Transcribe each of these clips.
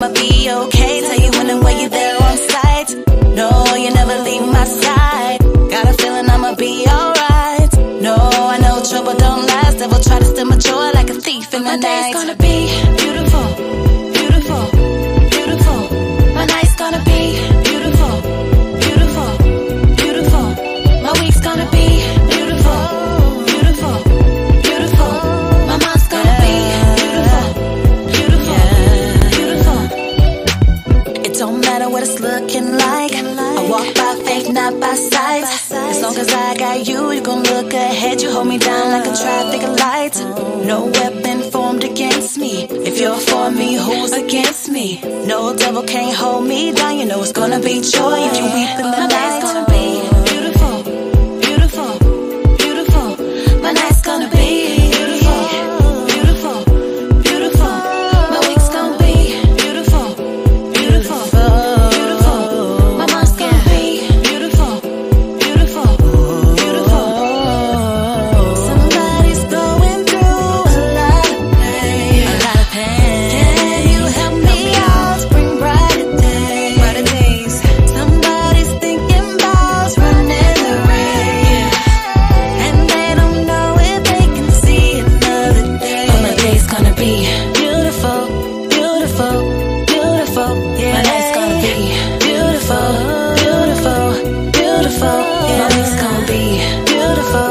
I'ma be okay. Tell you when and where you're there on sight. No, you never leave my side. Got a feeling I'ma be alright. No, I know trouble don't last. Devil try to steal my joy like a thief in the night. My day's gonna be beautiful, beautiful, beautiful. My night's gonna be beautiful, beautiful, beautiful. My week's gonna be beautiful, beautiful, beautiful. My month's gonna be beautiful, beautiful, beautiful. It don't matter what it's looking like. I walk by faith, not by sight. As long as I got you, you gon' look ahead. You hold me down like a traffic light. No weapon formed against me. If you're for me, who's against me? No devil can't hold me down. You know it's gonna be joy if you weep in the night. My day's gonna be beautiful, beautiful, beautiful. My night's gonna be beautiful, beautiful, beautiful. My week's gonna be beautiful, beautiful, beautiful. My month's gonna be beautiful, beautiful, beautiful. Somebody's going through a lot of pain, a lot of pain. Can you help me out? Bring brighter days, brighter days. Somebody's thinking about running the race, and they don't know if they can see another day. But my day's gonna be beautiful, beautiful, beautiful. Yeah. My night's gonna be beautiful, beautiful, beautiful. Yeah. My week's gonna be beautiful,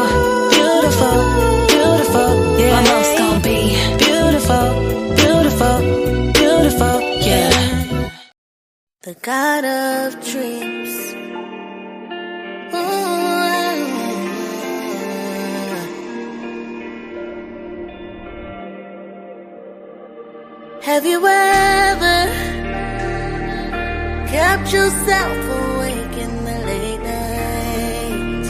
beautiful, beautiful. Yeah. My month's gonna be beautiful, beautiful, beautiful. Yeah. The God of dreams. Have you ever kept yourself awake in the late night,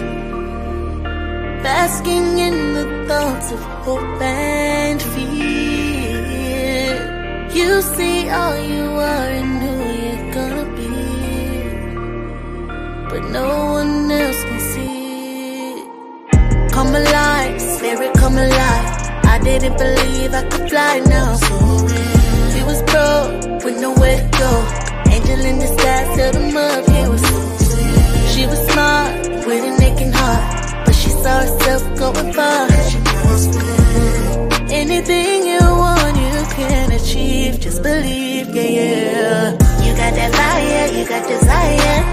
basking in the thoughts of hope and fear? You see all you are and who you're gonna be, but no one else can see it. Come alive, spirit, come alive. I didn't believe I could fly now. He was broke, with nowhere to go. Angel in disguise, held him up, he was so sweet. She was smart, with an aching heart, but she saw herself going far. Anything you want, you can achieve, just believe, yeah, yeah. You got that fire, you got desire.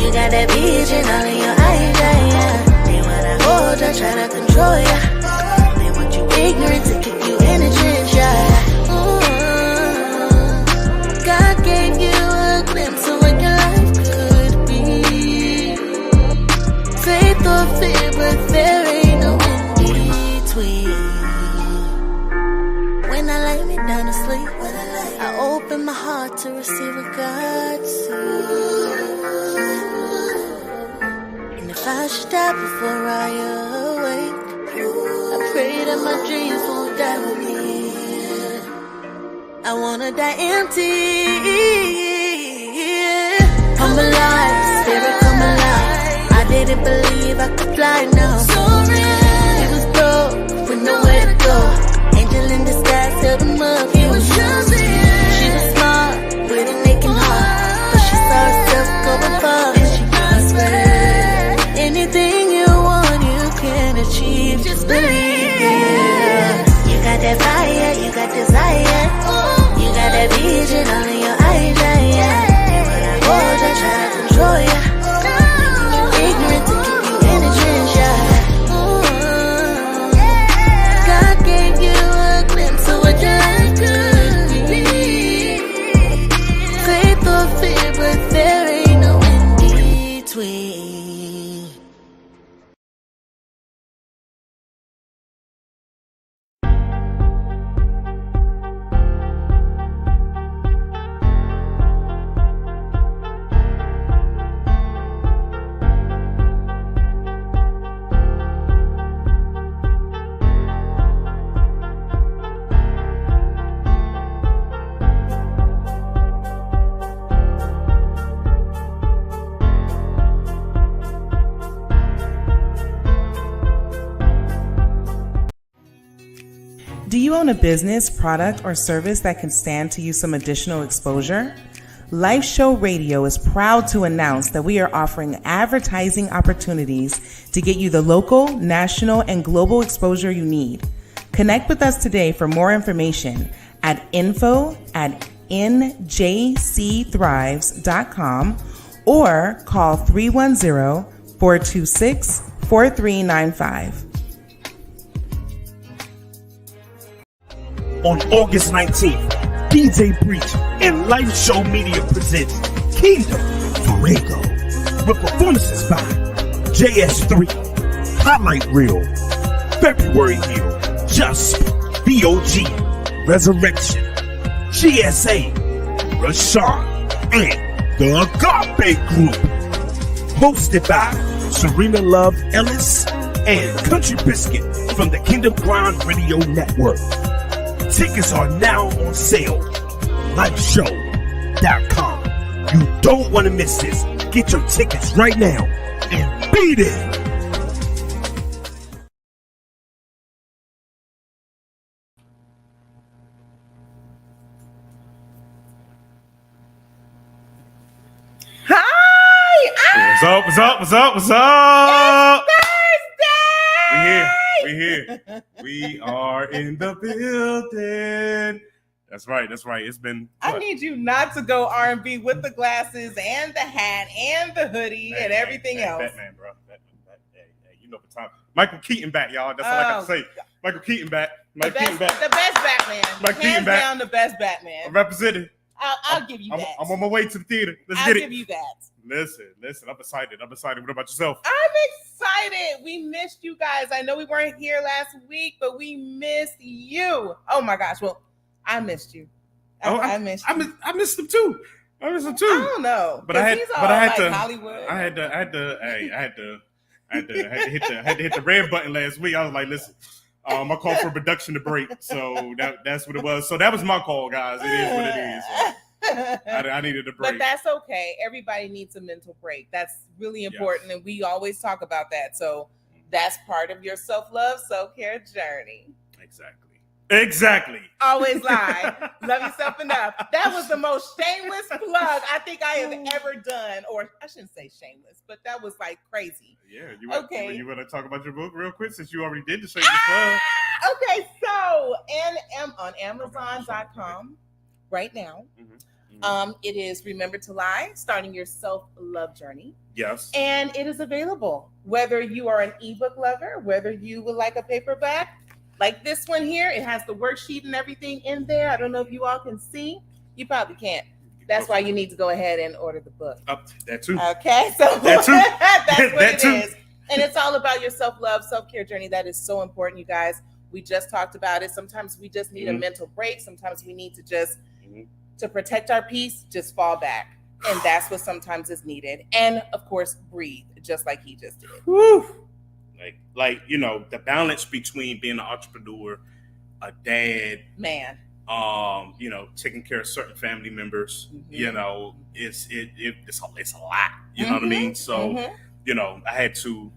You got that vision all in your eyes, yeah, yeah. They wanna hold you, try to control ya. They want you ignorant to keep you in a trench, yeah. God gave you a glimpse of what your life could be. Faith or fear, but there ain't no in between. When I lay me down to sleep, I open my heart to receive what God sees. And if I should die before I awake, I pray that my dreams won't die with me. I wanna die empty. Come alive, spirit, come alive. I didn't believe I could fly now. He was broke, with nowhere to go. Angel in disguise, held him up, he was chosen. She was smart, with an aching heart, but she saw herself going far. And she prospered. Anything you want, you can achieve, just believe, yeah. You got that fire, you got desire. You got that vision all in your eyes, yeah, yeah. They wanna hold you, try to control ya. Ignorant to keep you in a trench, yeah. you own a business, product, or service that can stand to use some additional exposure? Life Show Radio is proud to announce that we are offering advertising opportunities to get you the local, national, and global exposure you need. Connect with us today for more information at info@njcthrives.com or call 310-426-4395. On August 19th, DJ Breach and Life Show Media presents Kingdom Fuego with performances by JS3, Highlight Reel, February Hill, Just, BOG, Resurrection, GSA, Rashawn, and the Agape Group. Hosted by Serena Love Ellis and Country Biscuit from the Kingdom Ground Radio Network. Tickets are now on sale. LifeShow.com. You don't want to miss this. Get your tickets right now and be there. What's up? It's Thursday! We here. We are in the building. That's right. It's been. I need you not to go R&B with the glasses and the hat and the hoodie and everything else. Batman, bro. Hey, you know the time. Michael Keaton back, y'all. That's all I got to say. Michael Keaton back. The best Batman. Hands down, the best Batman. I'm representing. I'll give you that. I'm on my way to the theater. I'll give you that. Listen. I'm excited. What about yourself? I'm excited. We missed you guys. I know we weren't here last week, but we missed you. Oh my gosh. Well, I missed you. I missed you. I missed them too. I don't know. But I had to Hollywood. I had to hit the red button last week. I was like, listen, I called for production to break. So that's what it was. So that was my call, guys. It is what it is. So I needed a break. But that's okay. Everybody needs a mental break. That's really important. Yes. And we always talk about that. So that's part of your self-love, self-care journey. Exactly. Always lie. Love yourself enough. That was the most shameless plug I think I have ever done. Or I shouldn't say shameless, but that was like crazy. Yeah. You want to talk about your book real quick since you already did the shameless plug? Okay. So on Amazon.com right now. It is Remember to Lie, starting your self-love journey. Yes. And it is available. Whether you are an ebook lover, whether you would like a paperback, like this one here, it has the worksheet and everything in there. I don't know if you all can see. You probably can't. That's why you need to go ahead and order the book. That too. Okay, so that too. That's what it is. And it's all about your self-love, self-care journey. That is so important, you guys. We just talked about it. Sometimes we just need a mental break. Sometimes we need to just... to protect our peace, just fall back. And that's what sometimes is needed. And of course, breathe, just like he just did. Woo. Like, the balance between being an entrepreneur, a dad, man, taking care of certain family members, it's a lot. You know what I mean? So, I had to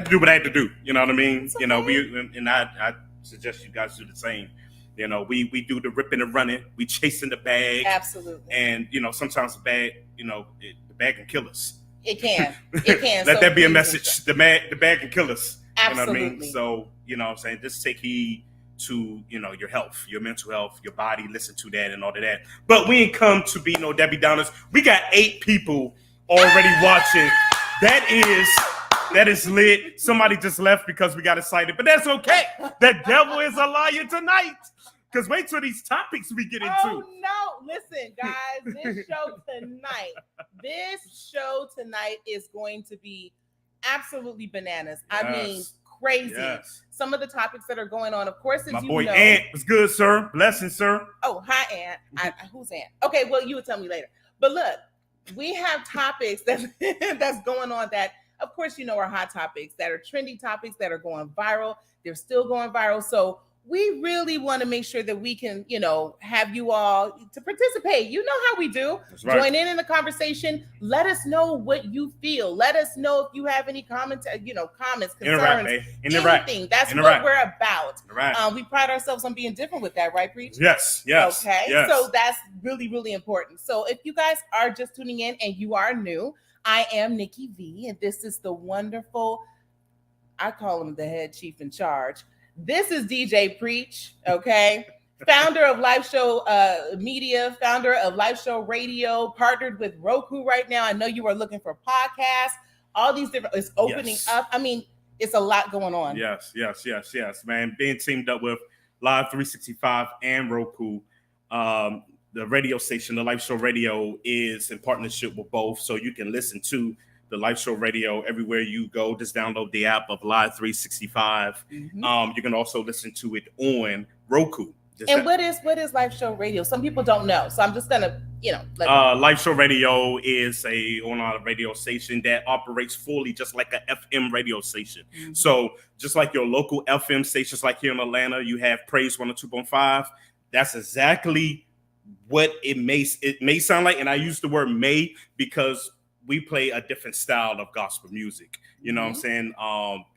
do what I had to do. You know what I mean? Okay. I suggest you guys do the same. We do the ripping and running. We chasing the bag. Absolutely. And, sometimes the bag, the bag can kill us. It can. Let that be a message. The bag can kill us. Absolutely. You know what I mean? So, what I'm saying? Just take heed to, your health, your mental health, your body. Listen to that and all of that. But we ain't come to be no Debbie Downers. We got 8 people already watching. That is lit. Somebody just left because we got excited. But that's okay. The devil is a liar tonight. Because wait till these topics we get into. Oh, no. Listen, guys, this show tonight is going to be absolutely bananas. Yes. I mean, crazy. Yes. Some of the topics that are going on, of course, as my boy Ant was good, sir. Blessings, sir. Oh, hi, Ant. Who's Ant? Okay, well, you would tell me later. But look, we have topics that's going on that, of course, are hot topics, that are trendy topics that are going viral. They're still going viral. So we really want to make sure that we can, have you all to participate. You know how we do. That's right. Join in the conversation. Let us know what you feel. Let us know if you have any comments, concerns, anything. That's what we're about. We pride ourselves on being different with that, right, Preach? Yes. Okay. Yes. So that's really, really important. So if you guys are just tuning in and you are new, I am Nikki V, and this is the wonderful, I call him the head chief in charge. This is DJ Preach, okay? Founder of Live Show Media, founder of Live Show Radio, partnered with Roku right now. I know you are looking for podcasts. All these different, it's opening up. I mean, it's a lot going on. Yes, man. Being teamed up with Live 365 and Roku. The radio station, the Live Show Radio, is in partnership with both. So you can listen to the Live Show Radio everywhere you go. Just download the app of Live 365. Mm-hmm. You can also listen to it on Roku. What is Live Show Radio? Some people don't know, so I'm just gonna, Live Show Radio is a online radio station that operates fully just like a FM radio station. Mm-hmm. So just like your local FM stations, like here in Atlanta, you have Praise 102.5. That's exactly what it may sound like, and I use the word may because we play a different style of gospel music. You know what I'm saying?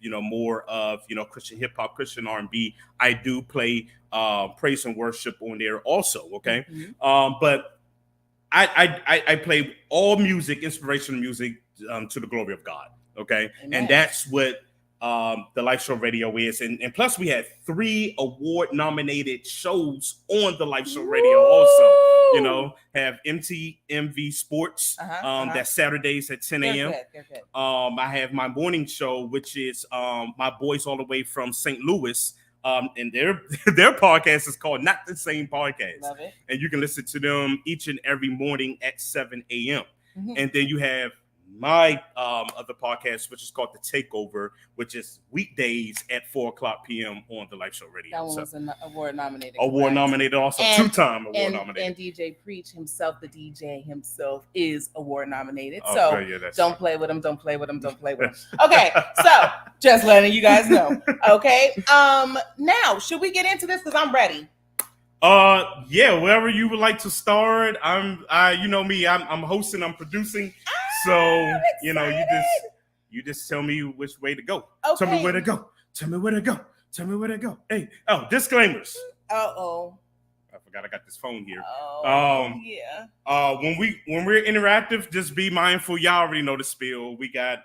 More of, Christian hip hop, Christian R&B. I do play praise and worship on there also. Okay. Mm-hmm. But I play all music, inspirational music, to the glory of God. Okay. Amen. And that's what the Live Show Radio is. And plus we had 3 award nominated shows on the Live Show Radio also. Have MTMV Sports. That's Saturdays at 10 a.m. Good. I have my morning show, which is my boys all the way from St. Louis. And their podcast is called Not the Same Podcast. Love it. And you can listen to them each and every morning at 7 a.m. Mm-hmm. And then you have my other podcast, which is called The Takeover, which is weekdays at 4:00 p.m. on the Live Show Radio. That one was an award nominated. Award-nominated also, 2-time award-nominated. And DJ Preach himself, the DJ himself, is award-nominated. Don't play with him, don't play with him. Okay, so just letting you guys know. Okay, now, should we get into this? Because I'm ready. Wherever you would like to start. I'm hosting, I'm producing. So, you just tell me which way to go. Okay. Tell me where to go. Hey, disclaimers. Uh-oh. I forgot I got this phone here. Yeah. When we're interactive, just be mindful. Y'all already know the spiel. We got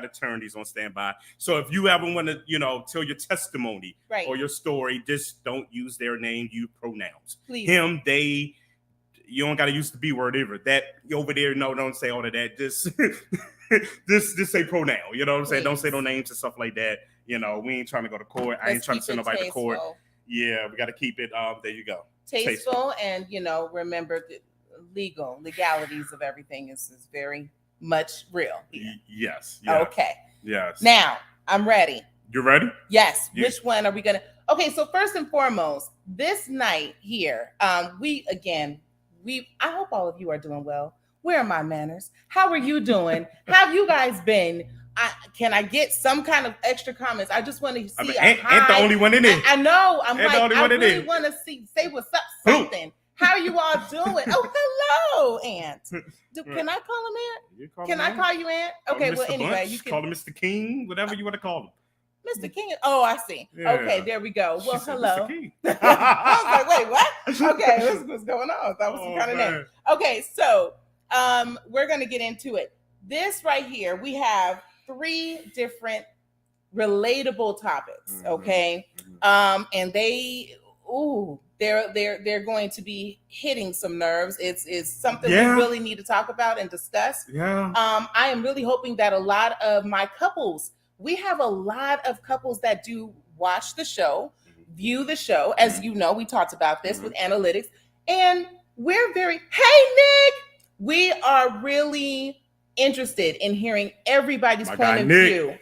attorneys on standby. So if you ever want to, tell your testimony or your story, just don't use their name, use pronouns. Please. Him, they. You don't got to use the B word either. That over there, no, don't say all of that. Just say pronoun. You know what I'm saying? Don't say no names and stuff like that. We ain't trying to go to court. I ain't trying to send nobody to court. Yeah, we got to keep it. There you go. Tasteful. And remember the legalities of everything is very much real. Yes. Okay. Yes. Now I'm ready. You ready? Yes. Yeah. Which one are we gonna? Okay. So first and foremost, this night here, I hope all of you are doing well. Where are my manners? How are you doing? How have you guys been? Can I get some kind of extra comments? I just want to see. Ain't the only one in it. I know. I really want to say what's up. Something. How are you all doing? Oh, hello, Aunt. Can I call him Aunt? Can I call you Aunt? Okay. Well, anyway, Bunch, you can call him Mr. King, whatever you want to call him. Mr. King. Oh, I see. Yeah. Okay, there we go. Well, hello. Mr. King. I was like, wait, what? Okay, what's going on? That was some kind of name. Okay, so we're gonna get into it. This right here, we have 3 different relatable topics. Okay, and they're going to be hitting some nerves. It's something we really need to talk about and discuss. Yeah. I am really hoping that a lot of my couples. We have a lot of couples that do watch the show, view the show. As you know, we talked about this with analytics. And we're hey, Nick! We are really interested in hearing everybody's point of view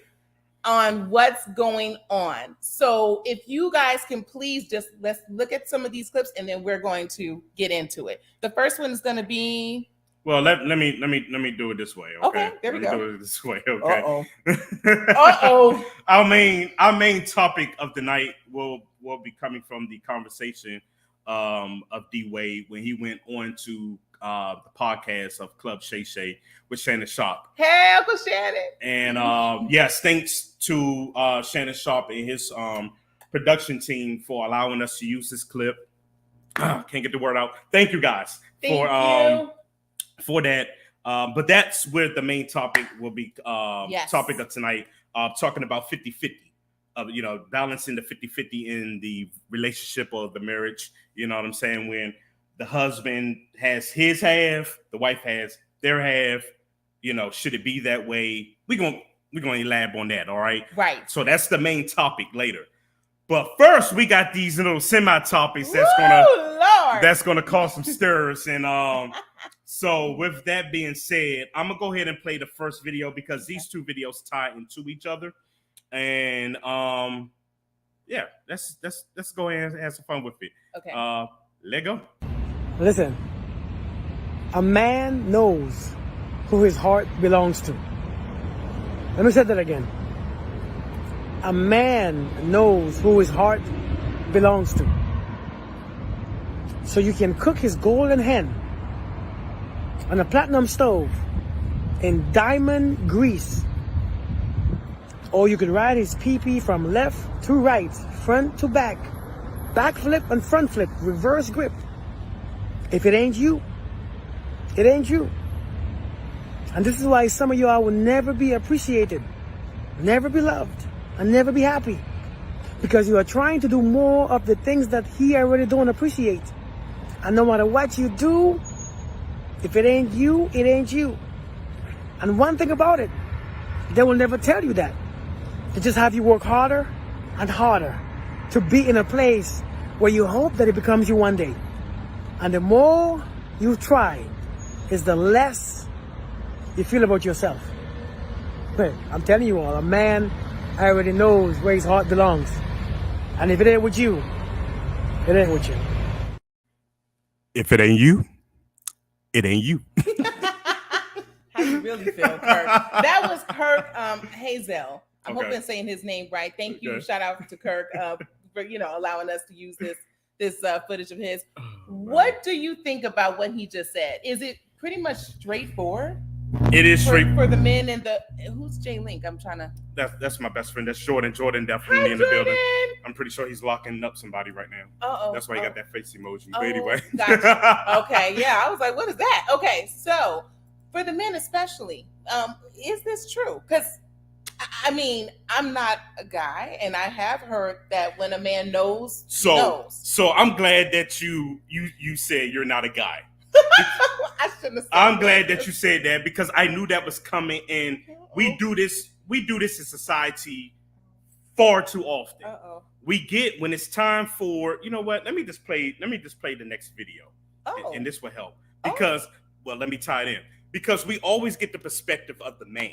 on what's going on. So if you guys can please let's look at some of these clips and then we're going to get into it. The first one is going to be... Well, let me do it this way. Okay, there we go. Do it this way. Okay. Uh-oh. Our main topic of the night will will be coming from the conversation of D Wade when he went on to the podcast of Club Shay Shay with Shannon Sharp. Hey, Uncle Shannon. And yes, thanks to Shannon Sharp and his production team for allowing us to use this clip. Can't get the word out. Thank you guys for that. But that's where the main topic will be. Topic of tonight, talking about 50-50. Balancing the 50-50 in the relationship or the marriage. You know what I'm saying? When the husband has his half, the wife has their half. Should it be that way? We're gonna elab on that, all right? Right. So that's the main topic later. But first, we got these little semi-topics that's gonna cause some stirs. And so with that being said, I'm gonna go ahead and play the first video because these two videos tie into each other. And let's go ahead and have some fun with it. Okay. Let go. Listen, a man knows who his heart belongs to. Let me say that again. A man knows who his heart belongs to. So you can cook his golden hen on a platinum stove in diamond grease. Or you can ride his pee-pee from left to right, front to back, back flip and front flip, reverse grip. If it ain't you, it ain't you. And this is why some of y'all will never be appreciated, never be loved, and never be happy. Because you are trying to do more of the things that he already don't appreciate. And no matter what you do, if it ain't you, it ain't you. And one thing about it, they will never tell you that. They just have you work harder and harder to be in a place where you hope that it becomes you one day. And the more you try, is the less you feel about yourself. But I'm telling you all, a man already knows where his heart belongs. And if it ain't with you, it ain't with you. If it ain't you, it ain't you. How you really feel, Kirk? That was Kirk Hazel. I'm hoping saying his name right. Thank you. Shout out to Kirk for allowing us to use this footage of his. What do you think about what he just said? Is it pretty much straightforward? It is straight for the men and the who's Jay Link? I'm trying to. That's my best friend. That's Jordan. Jordan definitely in the building. I'm pretty sure he's locking up somebody right now. That's why he got that face emoji. But anyway. Gotcha. Okay, yeah. I was like, what is that? Okay, so for the men especially, is this true? Because I mean, I'm not a guy, and I have heard that when a man knows, he knows. So I'm glad that you said you're not a guy. I shouldn't have said I'm glad that you said that because I knew that was coming, and we do this in society far too often. We get when it's time for, you know what? Let me just play the next video. And this will help. Because well, let me tie it in. Because we always get the perspective of the man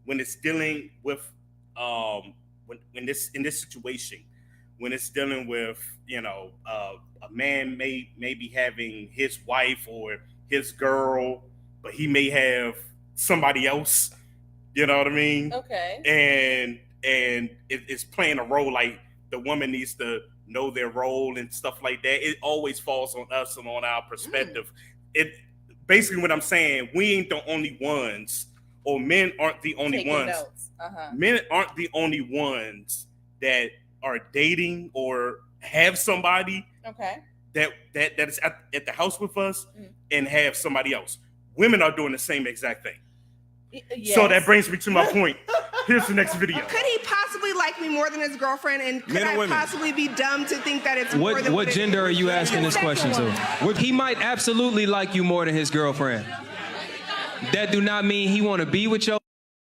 when it's dealing with in this situation, when it's dealing with a man may be having his wife or his girl, but he may have somebody else. You know what I mean? Okay. And it's playing a role like the woman needs to know their role and stuff like that. It always falls on us and on our perspective. It basically what I'm saying. We ain't the only ones. Or men aren't the only Taking ones. Notes. Men aren't the only ones that are dating or have somebody that is at the house with us and have somebody else. Women are doing the same exact thing. Yes. So that brings me to my point. Here's the next video. Could he possibly like me more than his girlfriend? And could I possibly be dumb to think that it's more than what gender are you asking this question to? He might absolutely like you more than his girlfriend. That do not mean he want to be with your.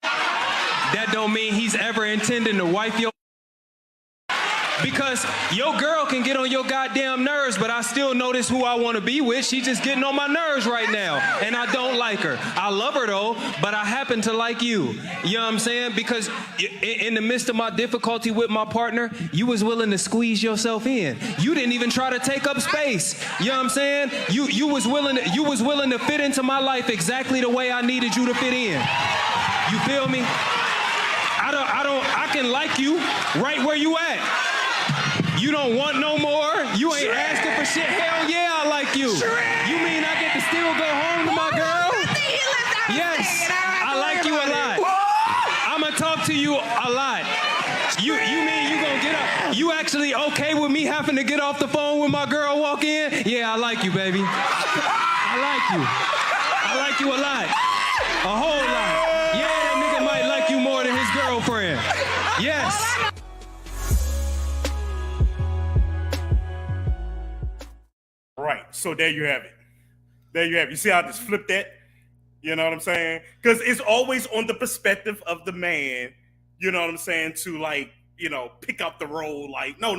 That don't mean he's ever intending to wife your. Because your girl can get on your goddamn nerves, but I still notice who I want to be with. She's just getting on my nerves right now, and I don't like her. I love her though, but I happen to like you. You know what I'm saying? Because in the midst of my difficulty with my partner, you was willing to squeeze yourself in. You didn't even try to take up space. You know what I'm saying? You was willing to fit into my life exactly the way I needed you to fit in. You feel me? I can like you right where you at. You don't want no more? You ain't asking for shit? Hell yeah, I like you. You mean I get to still go home to my girl? Yes, I like you a lot. I'm gonna talk to you a lot. You mean you gonna get up? You actually okay with me having to get off the phone when my girl walk in? Yeah, I like you, baby. I like you. I like you a lot. A whole lot. Yeah, that nigga might like you more than his girlfriend. Yes. Right. So there you have it. There you have it. You see how I just flipped that? You know what I'm saying? Because it's always on the perspective of the man, you know what I'm saying, to like, you know, pick up the role. Like, no.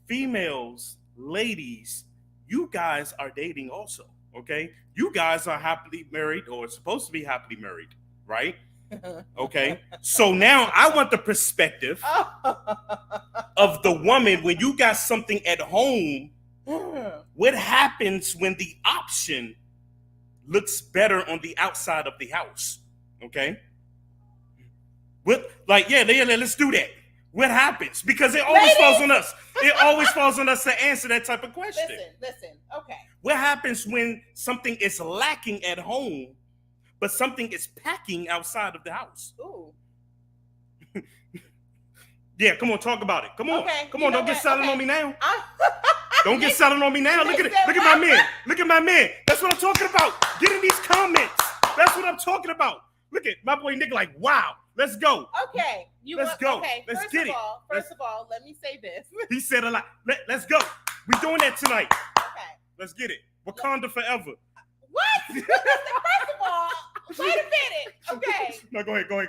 Females, ladies, you guys are dating also, okay? You guys are happily married or supposed to be happily married, right? Okay. So now I want the perspective of the woman when you got something at home. What happens when the option looks better on the outside of the house? Okay. Let's do that. What happens? Because it always falls on us. It always falls on us to answer that type of question. Listen. Okay. What happens when something is lacking at home, but something is packing outside of the house? Ooh. Yeah, come on, talk about it. Come on. Okay. Come on, don't get selling on me now. Don't get Nick, selling on me now. Look at it. Look at my man. Look at my man. That's what I'm talking about. Get in these comments. That's what I'm talking about. Look at my boy Nick like, wow. Let's go. Okay. Let's go. Okay. Let's get it. First of all, let me say this. He said a lot. Let's go. We're doing that tonight. Okay. Let's get it. Wakanda forever. What? First of all, wait a minute. Okay. No, go ahead. Go ahead.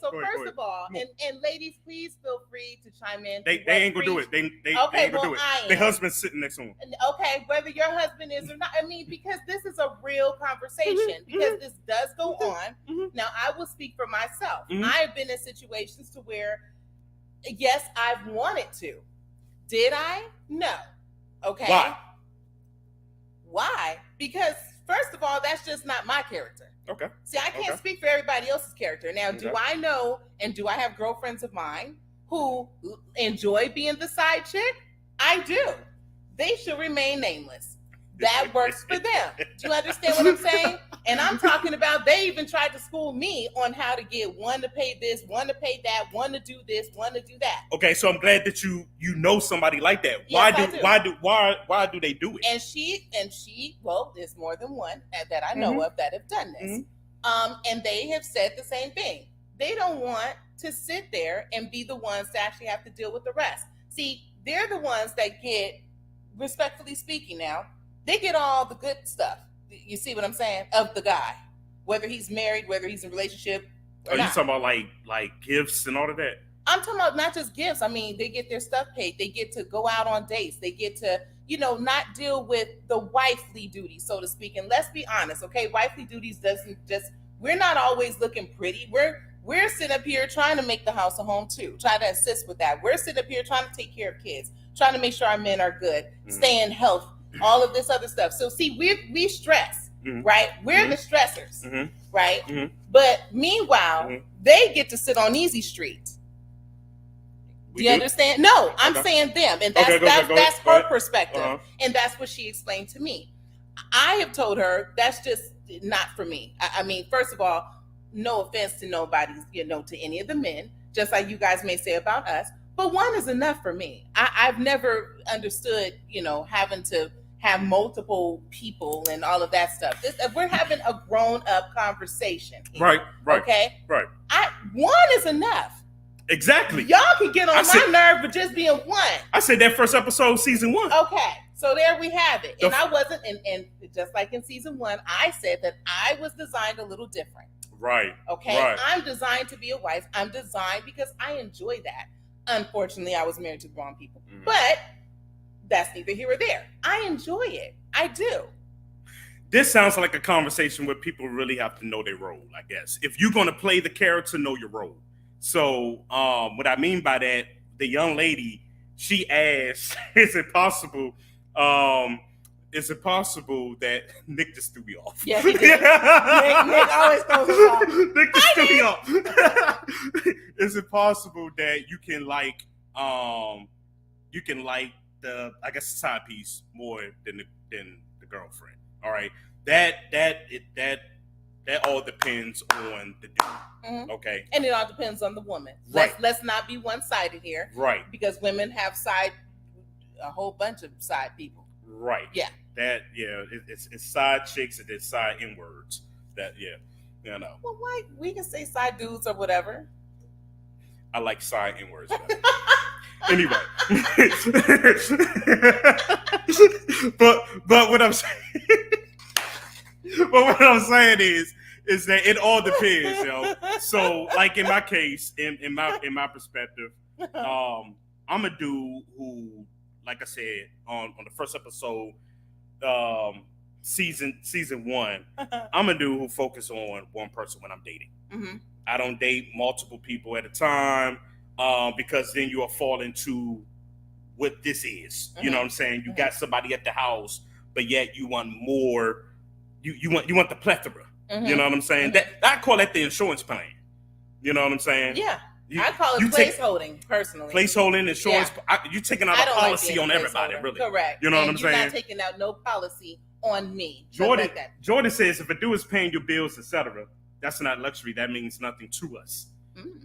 First of all, and ladies, please feel free to chime in. They ain't gonna do it. They ain't gonna do it. Their husband's sitting next to them. Okay, whether your husband is or not. I mean, because this is a real conversation. Because this does go on. Now, I will speak for myself. I have been in situations to where, yes, I've wanted to. Did I? No. Okay. Why? Because first of all, that's just not my character. Okay. See, I can't speak for everybody else's character. Now, do I know and do I have girlfriends of mine who enjoy being the side chick? I do. They should remain nameless. That works for them. Do you understand what I'm saying? And I'm talking about they even tried to school me on how to get one to pay this, one to pay that, one to do this, one to do that. Okay, so I'm glad that you know somebody like that. Yes, Why do they do it? And she, well, there's more than one that I know of that have done this. And they have said the same thing. They don't want to sit there and be the ones to actually have to deal with the rest. See, they're the ones that get, respectfully speaking now, they get all the good stuff. You see what I'm saying? Of the guy, whether he's married, whether he's in a relationship. Are you talking about like gifts and all of that? I'm talking about not just gifts. I mean, they get their stuff paid. They get to go out on dates. They get to, not deal with the wifely duties, so to speak. And let's be honest, okay? Wifely duties doesn't just, we're not always looking pretty. We're sitting up here trying to make the house a home too, trying to assist with that. We're sitting up here trying to take care of kids, trying to make sure our men are good, stay in health, all of this other stuff. So see, we stress, right? We're the stressors, right? But meanwhile, they get to sit on easy street. Do you understand? No, I'm saying them, and that's her perspective, and that's what she explained to me. I have told her that's just not for me. I mean, first of all, no offense to nobody, to any of the men, just like you guys may say about us, but one is enough for me. I've never understood, having to have multiple people and all of that stuff. We're having a grown-up conversation here, right, okay, right. One is enough. Exactly. Y'all can get on my nerve for just being one. I said that first episode, season 1. Okay, so there we have it. And I wasn't, and just like in season 1, I said that I was designed a little different. Right. Okay. Right. I'm designed to be a wife. I'm designed because I enjoy that. Unfortunately, I was married to the wrong people, but that's neither here or there. I enjoy it. I do. This sounds like a conversation where people really have to know their role, I guess. If you're going to play the character, know your role. So what I mean by that, the young lady, she asked, is it possible that Nick just threw me off? Yeah, he did. Nick always throws us off. Nick just threw me off. Is it possible that you can you can like the side piece more than the girlfriend. All right, that all depends on the dude. Mhm. Okay, And it all depends on the woman. Right. Let's not be one-sided here, right, because women have a whole bunch of side people. right. Yeah. It's side chicks and then side N-words. Well, why we can say side dudes or whatever. I like side N-words. Anyway, but what I'm saying, is that it all depends, yo. So, like in my case, in my perspective, I'm a dude who, like I said on the first episode, season 1, I'm a dude who focus on one person when I'm dating. Mm-hmm. I don't date multiple people at a time, because then you'll fall into what this is. You know what I'm saying? You got somebody at the house, but yet you want more. You want the plethora. You know what I'm saying? That I call that the insurance plan. You know what I'm saying? Yeah. I call it placeholding, personally. Placeholding, insurance. Yeah. You taking out a policy on everybody, really. Correct. You know what I'm saying? You're not taking out no policy on me. Jordan says if a dude is paying your bills, etc., that's not luxury. That means nothing to us.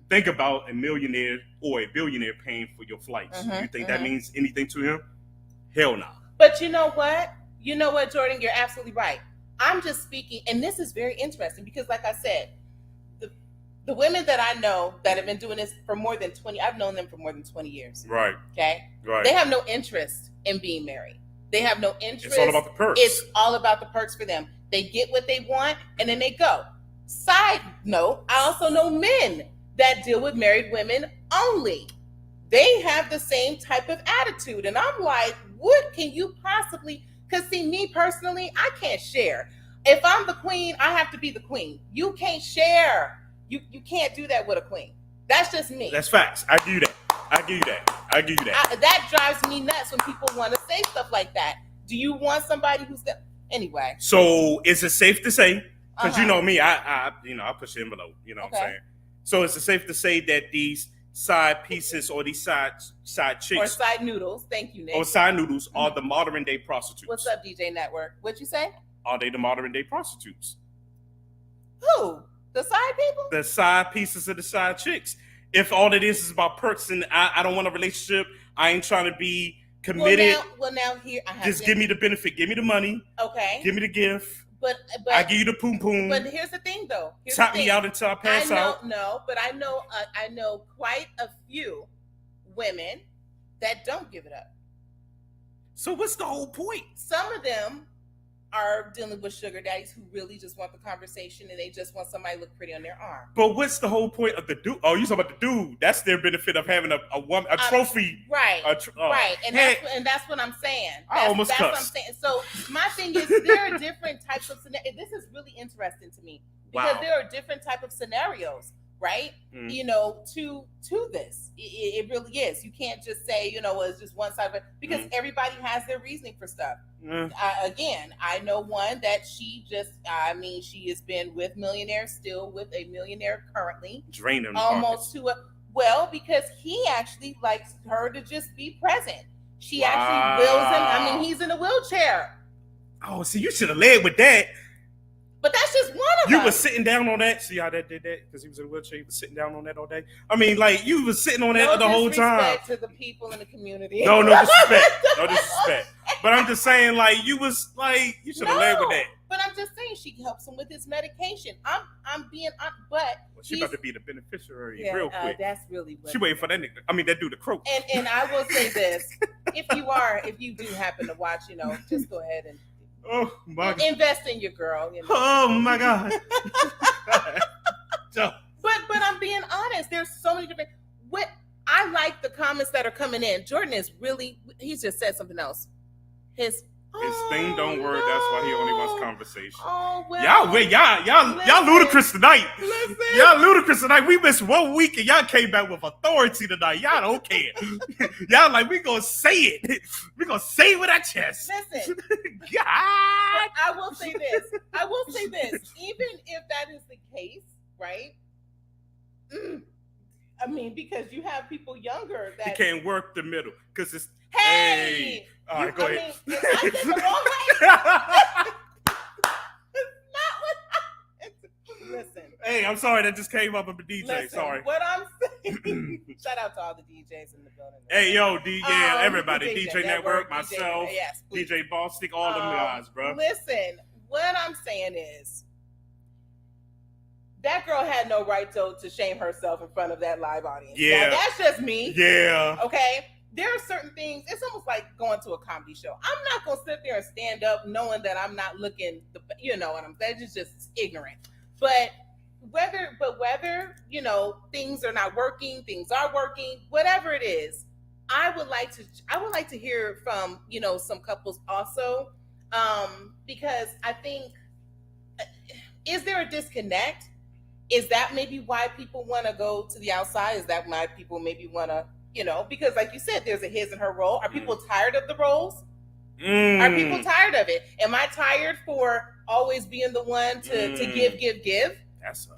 Think about a millionaire or a billionaire paying for your flights. You think that means anything to him? Hell no. But you know what? Jordan, you're absolutely right. I'm just speaking, and this is very interesting because, like I said, the women that I know that have been doing this for more than 20, I've known them for more than 20 years. Right. Okay? Right. They have no interest in being married. They have no interest. It's all about the perks. It's all about the perks for them. They get what they want, and then they go. Side note, I also know men that deal with married women only. They have the same type of attitude. And I'm like, what can you possibly, because see, me personally, I can't share. If I'm the queen, I have to be the queen. You can't share. You can't do that with a queen. That's just me. That's facts. I give you that. That drives me nuts when people want to say stuff like that. Do you want somebody who's the, anyway? So is it safe to say, because you know me, I push the envelope, you know what I'm saying? So is it safe to say that these side pieces or these side chicks or side noodles, thank you, Nick, or side noodles are the modern day prostitutes? What's up, DJ Network? What'd you say? Are they the modern day prostitutes? Who? The side people? The side pieces of the side chicks. If all it is about perks and I don't want a relationship, I ain't trying to be committed. Well, now here I have just give me the benefit, give me the money. Okay. Give me the gift. But I give you the poom poom. But here's the thing, though. Top me out until I pass out. No, but I know quite a few women that don't give it up. So what's the whole point? Some of them are dealing with sugar daddies who really just want the conversation and they just want somebody to look pretty on their arm. But what's the whole point of the dude? Oh, you talking about the dude? That's their benefit of having a woman, a trophy, right? Right, and that's what I'm saying. That's what I'm saying. So my thing is, there are different types of scenarios. This is really interesting to me because there are different type of scenarios, right? You know, to this, it really is. You can't just say, it's just one side of it because everybody has their reasoning for stuff. Again, I know one that she has been with millionaires, still with a millionaire currently. Drain them almost to because he actually likes her to just be present. She actually wills him. I mean, he's in a wheelchair. Oh, see, you should have led with that. But that's just one of them. You were sitting down on that. See how that did that? Because he was in a wheelchair. He was sitting down on that all day. I mean, like, you was sitting on that the whole time. No disrespect to the people in the community. No disrespect. No disrespect. But I'm just saying, like, you was like, you should have led with that. But I'm just saying, she helps him with his medication. I'm being, but she about to be the beneficiary real quick. That's really what she waiting for that nigga. I mean, that dude to croak. And I will say this: if you do happen to watch, just go ahead and. Oh my God. Invest in your girl. Oh my God. But I'm being honest. There's so many different. What I like the comments that are coming in. Jordan is really. He's just said something else. His thing don't work. That's why he only wants conversation. Oh well. Y'all ludicrous tonight. Listen. Y'all ludicrous tonight. We missed 1 week and y'all came back with authority tonight. Y'all don't care. Y'all like, we gonna say it. We gonna say it with our chest. Listen. God. I will say this. Even if that is the case, right? I mean, because you have people younger that you can't work the middle. Because Hey. All right, go ahead. I said the wrong way. Not what listen. Hey, I'm sorry that just came up with the DJ. Listen, Sorry. what I'm saying. Shout out to all the DJs in the building. Hey, yo, everybody. DJ Network, myself, yes, DJ Bostic, all them guys, bro. Listen, what I'm saying is that girl had no right to shame herself in front of that live audience. Yeah. Now, that's just me. Yeah. Okay? There are certain things, it's almost like going to a comedy show. I'm not going to sit there and stand up knowing that I'm not looking, you know what I'm saying? It's just ignorant. But whether, things are not working, things are working, whatever it is, I would like to hear from, some couples also, because I think, is there a disconnect? Is that maybe why people want to go to the outside? Is that why people maybe want to, because like you said, there's a his and her role. Are people tired of the roles? Are people tired of it? Am I tired for always being the one to give?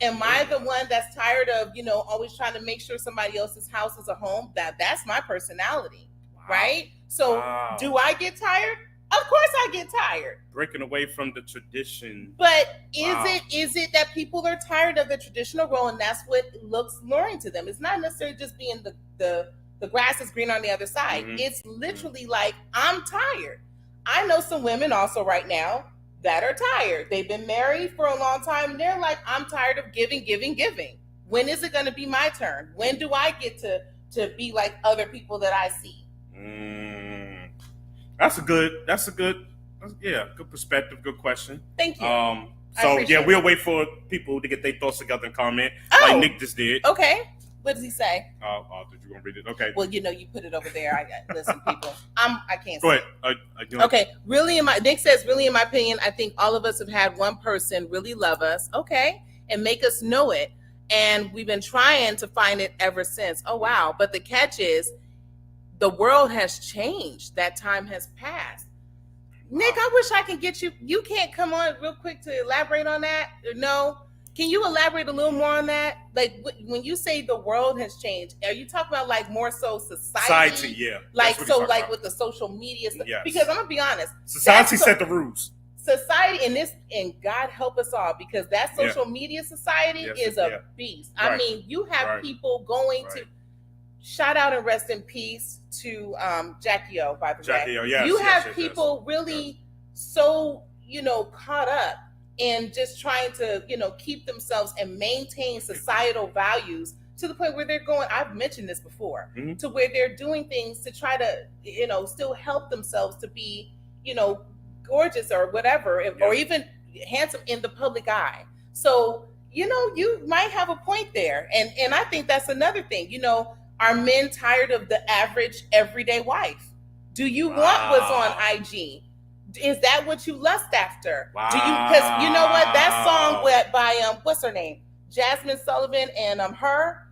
Am I the one that's tired of, always trying to make sure somebody else's house is a home? That's my personality, right? So do I get tired? Of course I get tired. Breaking away from the tradition. But is it that people are tired of the traditional role and that's what looks luring to them? It's not necessarily just being the grass is green on the other side. Mm-hmm. It's literally like, I'm tired. I know some women also right now that are tired. They've been married for a long time and they're like, I'm tired of giving. When is it going to be my turn? When do I get to be like other people that I see? That's a good perspective, good question. Thank you. We'll wait for people to get their thoughts together and comment, like Nick just did. Okay. What does he say? Did you want to read it? Okay. Well, you put it over there. Listen, people. I can't. Go ahead. Okay. Nick says, really, in my opinion, I think all of us have had one person really love us, okay, and make us know it, and we've been trying to find it ever since. Oh wow! But the catch is, the world has changed. That time has passed. Nick, I wish I could get you. You can't come on real quick to elaborate on that? No. Can you elaborate a little more on that? Like when you say the world has changed, are you talking about like more so society? Society, yeah. Like so, like with the social media stuff. Yes. Because I'm gonna be honest, society set the rules. Society and God help us all, because that social media society is a beast. Right. I mean, you have people going to. Shout out and rest in peace to Jackie O, by the way. O, yes. You have people really so, caught up in just trying to, keep themselves and maintain societal values to the point where they're going, I've mentioned this before, to where they're doing things to try to, still help themselves to be, gorgeous or whatever, or even handsome in the public eye. So, you might have a point there. And I think that's another thing, are men tired of the average everyday wife? Do you want what's on IG? Is that what you lust after? Wow. Do you? Because you know what, that song by what's her name, Jasmine Sullivan and her,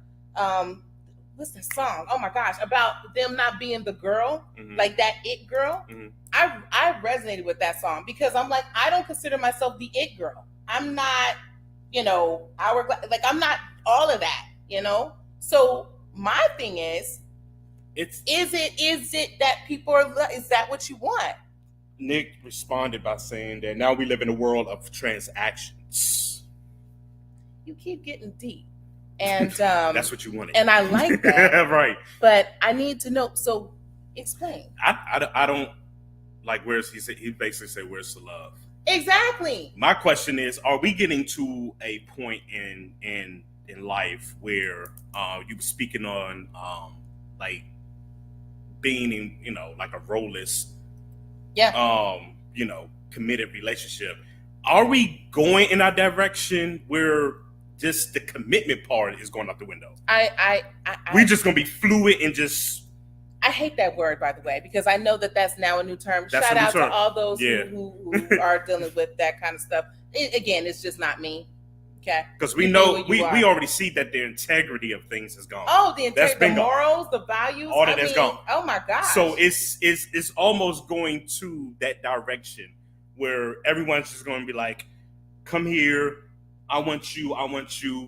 what's the song? Oh my gosh, about them not being the girl, like that it girl. I resonated with that song because I'm like, I don't consider myself the it girl. I'm not, I'm not all of that, So my thing is it that people are, is that what you want? Nick responded by saying that now we live in a world of transactions. You keep getting deep. And that's what you wanted. And I like that. Right. But I need to know, so explain. I don't like, he basically said, where's the love? Exactly. My question is, are we getting to a point in life where you were speaking on like being in like a role-less committed relationship? Are we going in that direction where just the commitment part is going out the window? We just gonna be fluid and just. I hate that word, by the way, because I know that's now a new term. Shout out to all those who are dealing with that kind of stuff. Again, it's just not me. Okay. Because we know we already see that the integrity of things is gone. Oh, the integrity, the morals, the values, all that's gone. Oh my gosh. So it's almost going to that direction where everyone's just going to be like, come here, I want you.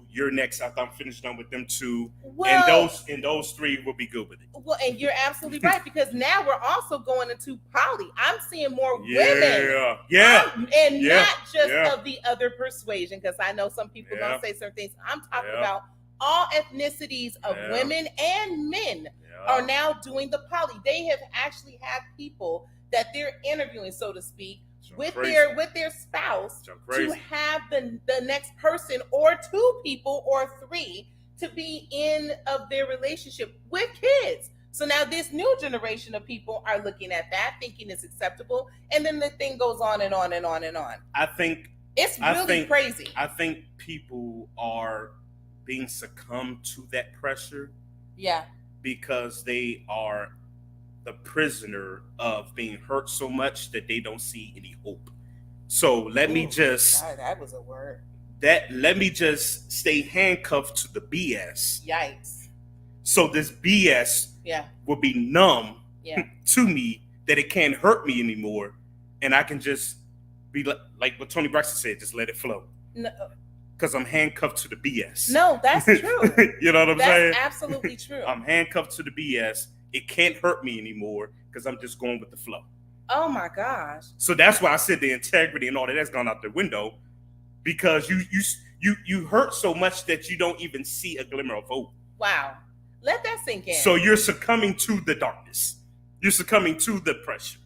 You're next after I'm finished done with them two. Well, and those three will be good with it. Well, and you're absolutely right, because now we're also going into poly. I'm seeing more women. Yeah. Not just of the other persuasion, because I know some people don't say certain things. I'm talking about all ethnicities of women and men are now doing the poly. They have actually had people that they're interviewing, so to speak, with their spouse to have the next person or two people or three to be in of their relationship with kids. So now this new generation of people are looking at that, thinking it's acceptable, and then the thing goes on and on and on and on. I think it's really crazy. I think people are being succumbed to that pressure. Yeah. Because they are the prisoner of being hurt so much that they don't see any hope. So let me just that was a word. Let me just stay handcuffed to the BS. Yikes. So this BS will be numb to me, that it can't hurt me anymore, and I can just be like what Tony Braxton said, just let it flow. No. Because I'm handcuffed to the BS. No, that's true. You know what I'm saying? That's absolutely true. I'm handcuffed to the BS. It can't hurt me anymore because I'm just going with the flow. Oh my gosh. So that's why I said the integrity and all that's gone out the window, because you hurt so much that you don't even see a glimmer of hope. Wow. Let that sink in. So you're succumbing to the darkness. You're succumbing to the pressure.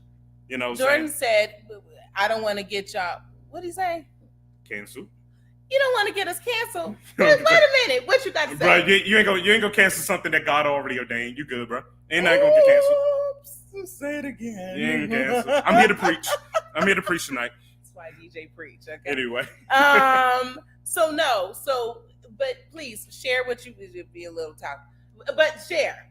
You know what Jordan said, I don't want to get y'all. What did he say? Cancel. You don't want to get us canceled. Wait a minute. What you got to say? Bro, you ain't gonna cancel something that God already ordained. You good, bro? Ain't not gonna get canceled. Say it again. You ain't canceled. I'm here to preach. I'm here to preach tonight. That's why DJ preach. Okay. Anyway. But please share what you would be a little talk. But share.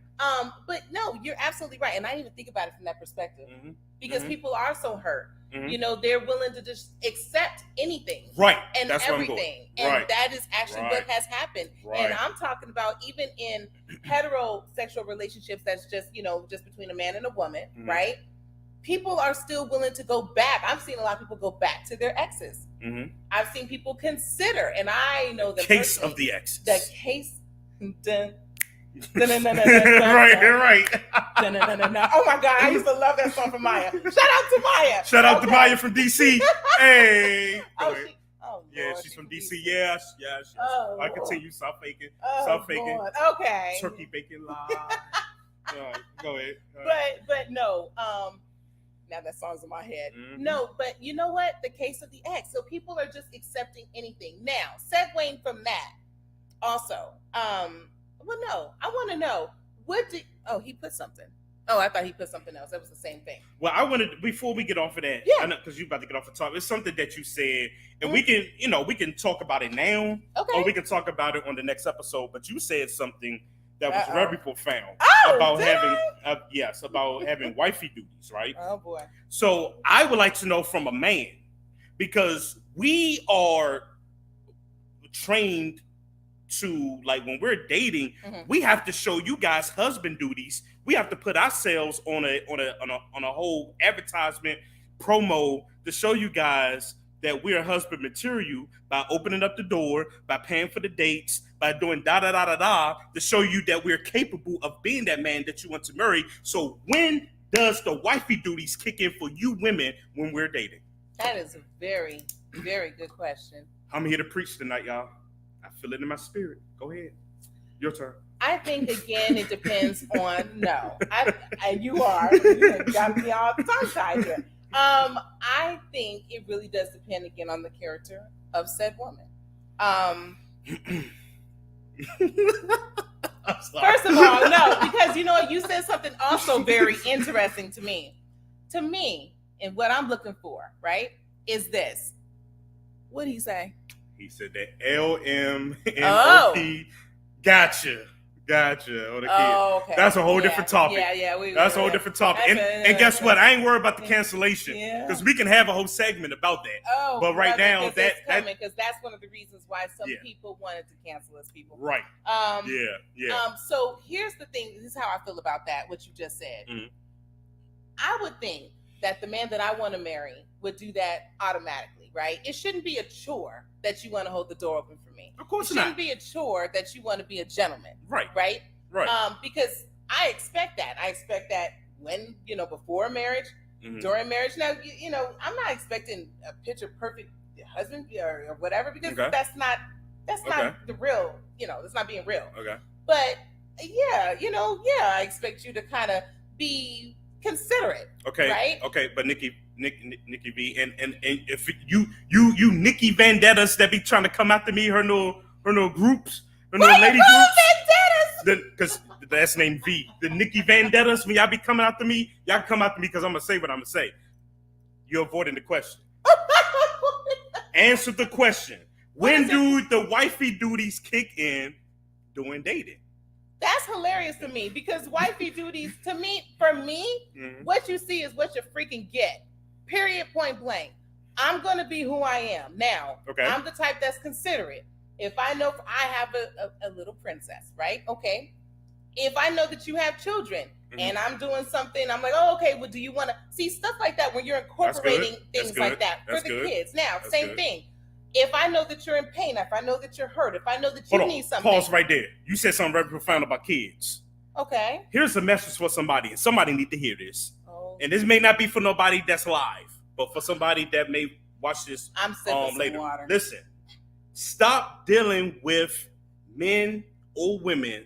But no, you're absolutely right. And I didn't even think about it from that perspective. Mm-hmm. Because people are so hurt. Mm-hmm. You know, they're willing to just accept anything. Right. And that's everything. And that is actually what has happened. Right. And I'm talking about even in heterosexual relationships that's just, just between a man and a woman, right? People are still willing to go back. I've seen a lot of people go back to their exes. Mm-hmm. I've seen people consider, and I know the case of the exes. The case. Right. Oh my God, I used to love that song from Maya. Shout out to Maya. Shout out to Maya from DC. Hey. She's from DC. Yes. Oh, I continue. Stop faking. Lord. Okay. Turkey bacon live. Go ahead. But no. Now that song's in my head. Mm-hmm. No, but you know what? The case of the ex. So people are just accepting anything. Now, segueing from that, also, well, no, I want to know, he put something. Oh, I thought he put something else. That was the same thing. Well, I wanted, before we get off of that, I know, because you're about to get off the top, it's something that you said, and we can talk about it now, or we can talk about it on the next episode, but you said something that was very profound about having wifey duties, right? Oh, boy. So I would like to know from a man, because we are trained to, like, when we're dating, we have to show you guys husband duties. We have to put ourselves on a whole advertisement promo to show you guys that we're husband material by opening up the door, by paying for the dates, by doing to show you that we're capable of being that man that you want to marry. So when does the wifey duties kick in for you women when we're dating? That is a very, very good question. I'm here to preach tonight, y'all. I feel it in my spirit. Go ahead. Your turn. I think, again, it depends on, you got me all tongue-tied here. I think it really does depend, again, on the character of said woman. First of all, no, because you know what? You said something also very interesting to me. To me, and what I'm looking for, right, is this. What did he say? He said that LMNOP. Gotcha. Okay. That's a whole different topic. That's a whole different topic. And guess what? I ain't worried about the cancellation, because we can have a whole segment about that. But right now, because that's one of the reasons why some people wanted to cancel us. People, right? So here's the thing. This is how I feel about that. What you just said. I would think that the man that I want to marry would do that automatically, right? It shouldn't be a chore that you want to hold the door open for me. Of course it not. shouldn't be a chore that you want to be a gentleman. Right. Right? Right. Because I expect that. I expect that when, before marriage, during marriage. Now, I'm not expecting a picture perfect husband or whatever, because that's not the real, that's not being real. Okay. But I expect you to kind of be considerate. Okay. Right? Okay, but Nikki V, and if you Nikki Vendettas that be trying to come after me, her no groups, her no lady groups. Because that's named V. The Nikki Vendettas, when y'all be coming after me, y'all come after me because I'm gonna say what I'm gonna say. You're avoiding the question. Answer the question. When do the wifey duties kick in during dating? That's hilarious to me, because wifey duties, for me, what you see is what you freaking get. Period, point blank. I'm going to be who I am. Now, I'm the type that's considerate. If I know I have a little princess, right? Okay. If I know that you have children and I'm doing something, I'm like, oh, okay, well, do you want to see stuff like that when you're incorporating things like that for the kids? Now, same thing. If I know that you're in pain, if I know that you're hurt, if I know that you need something. Pause right there. You said something very profound about kids. Okay. Here's a message for somebody, and somebody need to hear this. Oh. And this may not be for nobody that's live, but for somebody that may watch this later. Water. Listen, stop dealing with men or women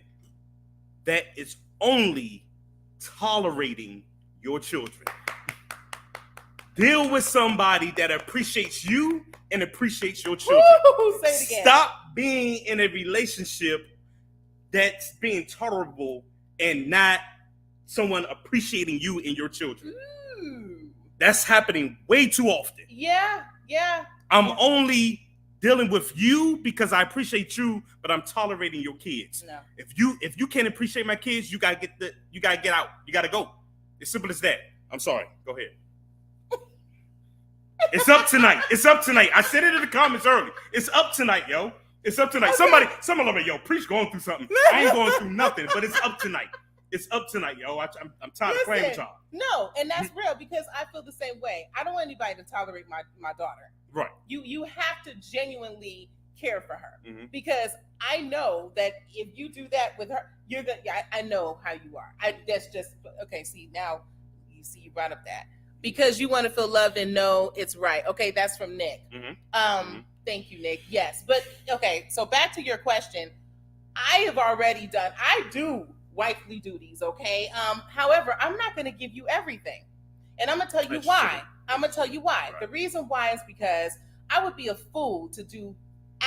that is only tolerating your children. Deal with somebody that appreciates you and appreciates your children. Woo, say it again. Stop being in a relationship that's being tolerable and not someone appreciating you and your children. Ooh. That's happening way too often. Yeah. I'm only dealing with you because I appreciate you, but I'm tolerating your kids. No. If you can't appreciate my kids, you gotta get out. You gotta go. As simple as that. I'm sorry. Go ahead. It's up tonight. I said it in the comments early. It's up tonight, yo. It's up tonight. Okay. Someone me, yo, preach going through something. I ain't going through nothing, but it's up tonight. It's up tonight, yo. I'm tired of playing with y'all. No, and that's real, because I feel the same way. I don't want anybody to tolerate my daughter. Right. You have to genuinely care for her, because I know that if you do that with her, you're gonna. I know how you are. That's just okay. See, now you brought up that. Because you want to feel loved and know it's right. Okay, that's from Nick. Thank you, Nick. Yes, but okay, so back to your question. I do wifely duties, okay? However, I'm not going to give you everything. And I'm going to tell you why. Right. The reason why is because I would be a fool to do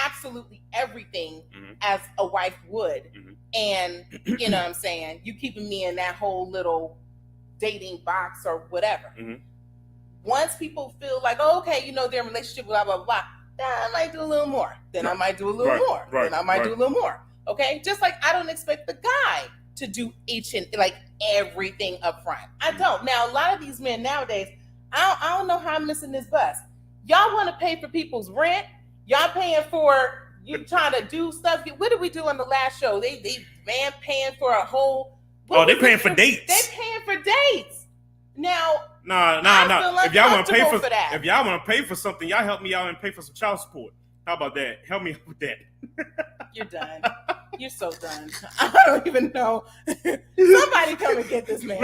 absolutely everything as a wife would. And, you know what I'm saying, you keeping me in that whole little dating box or whatever. Once people feel like, oh, okay, they're in a relationship, blah, blah, blah, then I might do a little more. Then I might do a little more. Then I might do a little more. Okay? Just like I don't expect the guy to do everything up front. I don't. Now, a lot of these men nowadays, I don't know how I'm missing this bus. Y'all want to pay for people's rent. Y'all paying for, you trying to do stuff. What did we do on the last show? They paying for a whole... they paying for dates. They paying for dates. Now, no. If y'all want to pay for something, y'all help me out and pay for some child support. How about that? Help me out with that. You're done. You're so done. I don't even know. Somebody come and get this man.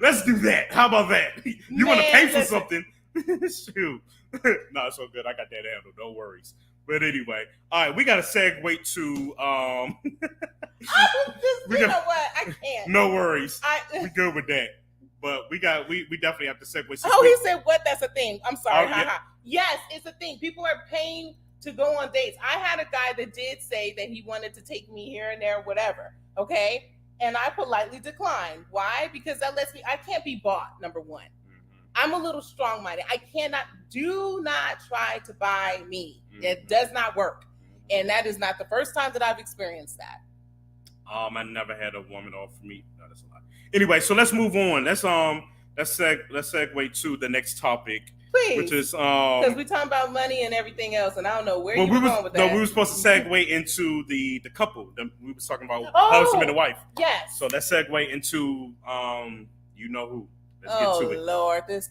Let's do that. How about that? You want to pay for something? Shoot. No, it's so good. I got that handled. No worries. But anyway, all right, we got to segue to you know what? I can't. No worries. We good with that. But we definitely have to segue. He said what? That's a thing. I'm sorry. Yes, it's a thing. People are paying to go on dates. I had a guy that did say that he wanted to take me here and there, whatever. Okay. And I politely declined. Why? Because that lets me, I can't be bought, number one. I'm a little strong-minded. Do not try to buy me. It does not work. And that is not the first time that I've experienced that. I never had a woman offer me. No, that's a lot. Anyway, so let's move on. Let's segue to the next topic. Please. Which is because we're talking about money and everything else, and I don't know where you're going with that. No, we were supposed to segue into the couple. We was talking about husband and wife. Yes. So let's segue into you know who. Let's get to it. Lord, this.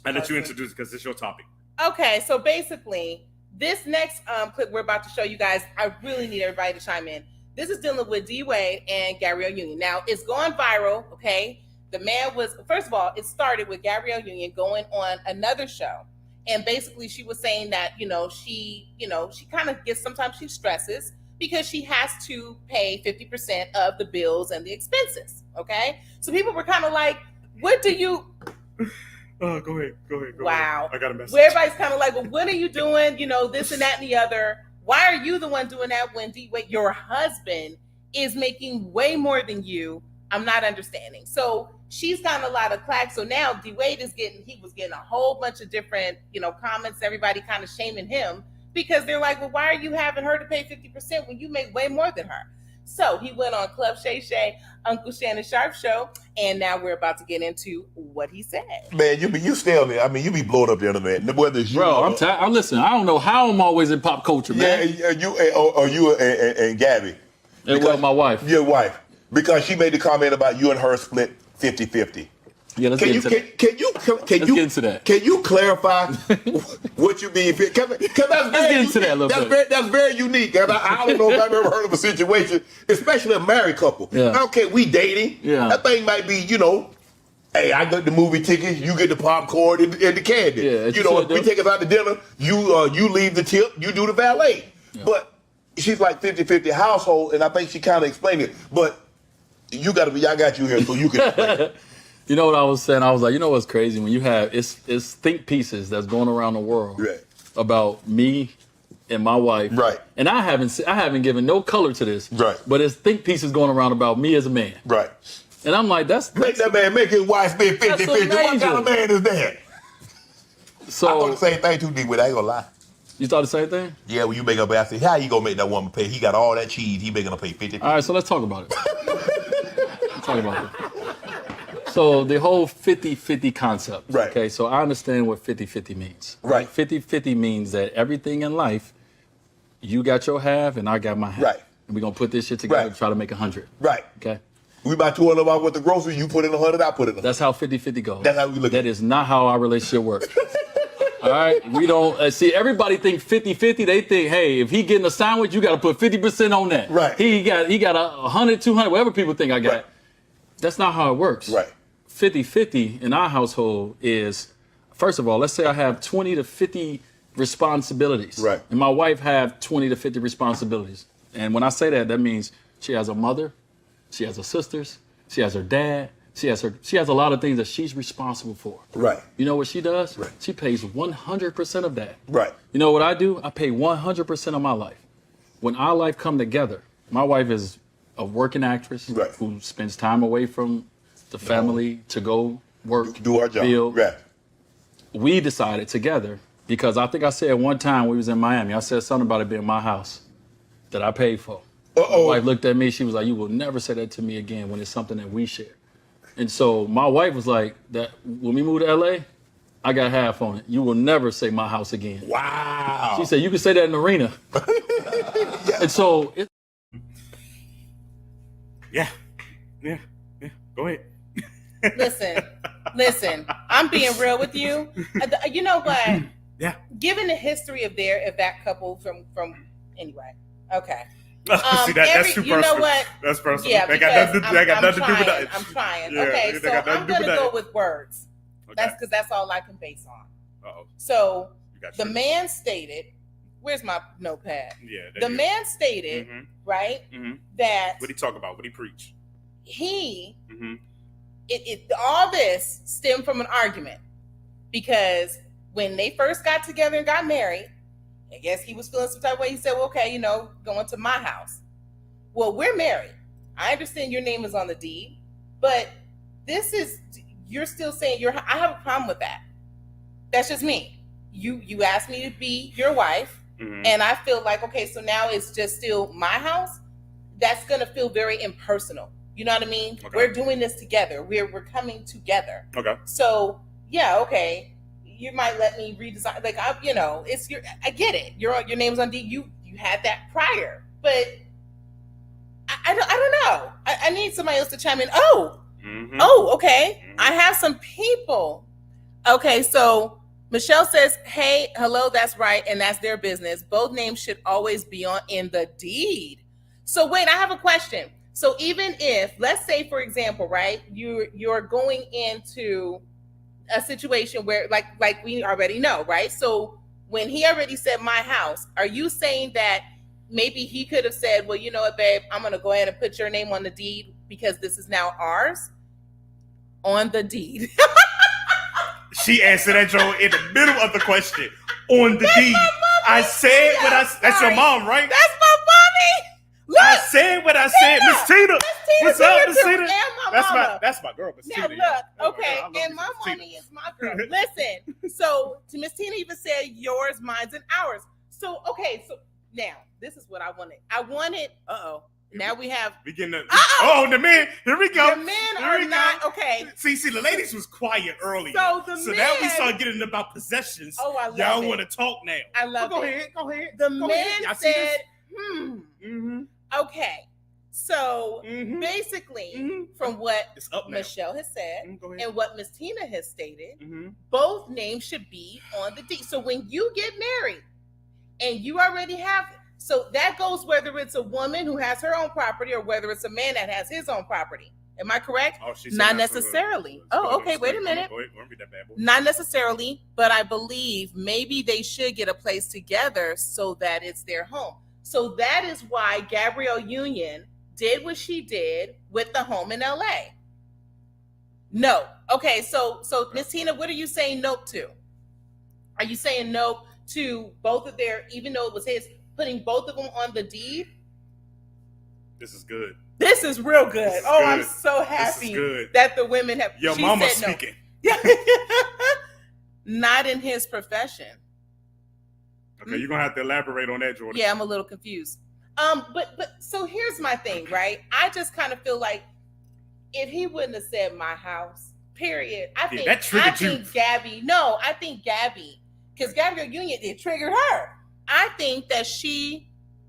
I let you introduce it because it's your topic. Okay, so basically, this next clip we're about to show you guys, I really need everybody to chime in. This is dealing with D Wade and Gabrielle Union. Now, it's going viral, okay? The man was, first of all, it started with Gabrielle Union going on another show. And basically, she was saying that, she kind of gets, sometimes she stresses because she has to pay 50% of the bills and the expenses, okay? So people were kind of like, what do you... Oh, go ahead. Wow. I got a message. Where everybody's kind of like, well, what are you doing? This and that and the other. Why are you the one doing that when your husband is making way more than you? I'm not understanding. So she's gotten a lot of clack. So now D-Wade was getting a whole bunch of different, comments, everybody kind of shaming him because they're like, well, why are you having her to pay 50% when you make way more than her? So he went on Club Shay Shay, Uncle Shannon Sharp show, and now we're about to get into what he said. Man, you stay on there. I mean, you be blowing up the internet. Whether it's you, bro, I'm listening. I don't know how I'm always in pop culture, man. Yeah, you and Gabby. Because my wife. Your wife. Because she made the comment about you and her split 50-50. Yeah, let's get into that. Can you clarify what you mean? Because that's very unique. And I don't know if I've ever heard of a situation, especially a married couple. Yeah. I don't care, we dating. Yeah. That thing might be, hey, I got the movie tickets, you get the popcorn and the candy. Yeah, if we take us out to dinner, you leave the tip, you do the valet. Yeah. But she's like 50-50 household, and I think she kind of explained it. But I got you here so you can explain it. You know what I was saying? I was like, you know what's crazy? When you have, it's think pieces that's going around the world about me and my wife. Right. And I haven't given no color to this. Right. But it's think pieces going around about me as a man. Right. And I'm like, make that man make his wife spend 50-50. What kind of man is that? So I thought the same thing too, D. With I ain't gonna lie. You thought the same thing? Yeah, when you make up, I said, how you gonna make that woman pay? He got all that cheese. He making her pay 50. All right, so let's talk about it. Let's talk about it. So the whole 50-50 concept. Right. Okay, so I understand what 50-50 means. Right. 50-50 means that everything in life, you got your half and I got my half. Right. And we're going to put this shit together and try to make 100. Right. Okay. We buy $200 worth of groceries, you put in 100, I put in 100. That's how 50-50 goes. That's how we look at it. That is not how our relationship works. All right? We don't, see, everybody think 50-50. They think, hey, if he getting a sandwich, you got to put 50% on that. Right. He got 100, 200, whatever people think I got. Right. That's not how it works. Right. 50-50 in our household is, first of all, let's say I have 20 to 50 responsibilities. Right. And my wife have 20 to 50 responsibilities. And when I say that, that means she has a mother, she has her sisters, she has her dad, she has a lot of things that she's responsible for. Right. You know what she does? Right. She pays 100% of that. Right. You know what I do? I pay 100% of my life. When our life come together, my wife is a working actress who spends time away from the family to go work, do our job. build. Right. We decided together, because I think I said one time we was in Miami, I said something about it being my house that I paid for. My wife looked at me, she was like, you will never say that to me again when it's something that we share. And so my wife was like, that when we moved to LA, I got half on it. You will never say my house again. Wow. She said, you can say that in the arena. And so Yeah. Go ahead. Listen, I'm being real with you. You know what? Yeah. Given the history of that couple from anyway. Okay. See, that's too personal. You know what? That's personal. Yeah, that got nothing to do with that. I'm trying. Yeah, okay, so I'm going to go with words. Okay. That's because that's all I can base on. Uh-oh. So the you. man stated, where's my notepad? Yeah. The man stated, right, that... What did he talk about? What did he preach? All this stemmed from an argument because when they first got together and got married, I guess he was feeling some type of way. He said, well, okay, going to my house. Well, we're married. I understand your name is on the deed, but you're still saying I have a problem with that. That's just me. You asked me to be your wife, and I feel like, okay, so now it's just still my house. That's going to feel very impersonal. You know what I mean? Okay. We're doing this together. We're coming together. Okay. So yeah, okay. You might let me redesign. Like I get it. Your name's on D. You had that prior, but I don't know. I need somebody else to chime in. Okay. I have some people. Okay, so Michelle says, hey, hello, that's right, and that's their business. Both names should always be in the deed. So wait, I have a question. So even if, let's say, for example, right, you're going into a situation where, like we already know, right? So when he already said my house, are you saying that maybe he could have said, well, you know what, babe, I'm going to go ahead and put your name on the deed because this is now ours? On the deed. She answered that, Joe, in the middle of the question. On the deed. I said what I said. That's your mom, right? That's my mommy. Look, I said what I said. Miss Tina. What's up, Miss Tina? That's my girl, Miss Now Tina. look, okay, and my mommy is my girl. Listen, so Miss Tina even said yours, mine's, and ours. So okay, so now this is what I wanted. Now we have. Oh, the men. Here we go. The men are not okay. See, the ladies was quiet earlier. So now we start getting about possessions. Oh, I love Y'all it. want to talk now? I love Go it. ahead. The men said, Mm-hmm. Okay. So basically, from what Michelle has said and what Miss Tina has stated, both names should be on the deed. So when you get married and you already have. So that goes whether it's a woman who has her own property or whether it's a man that has his own property. Am I correct? Oh, not necessarily. Okay. Wait a minute. Not necessarily, but I believe maybe they should get a place together so that it's their home. So that is why Gabrielle Union did what she did with the home in LA. No. Okay. So Miss Tina, what are you saying nope to? Are you saying nope to both of their, even though it was his, putting both of them on the deed? This is good. This is real good. Good. I'm so happy that the women have. Your mama's speaking. No. Not in his profession. Okay, you're gonna have to elaborate on that, Jordan. Yeah, I'm a little confused. But so here's my thing, right? I just kind of feel like if he wouldn't have said my house, period. I think Gabby. No, I think Gabby, because Gabrielle Union, it triggered her. I think that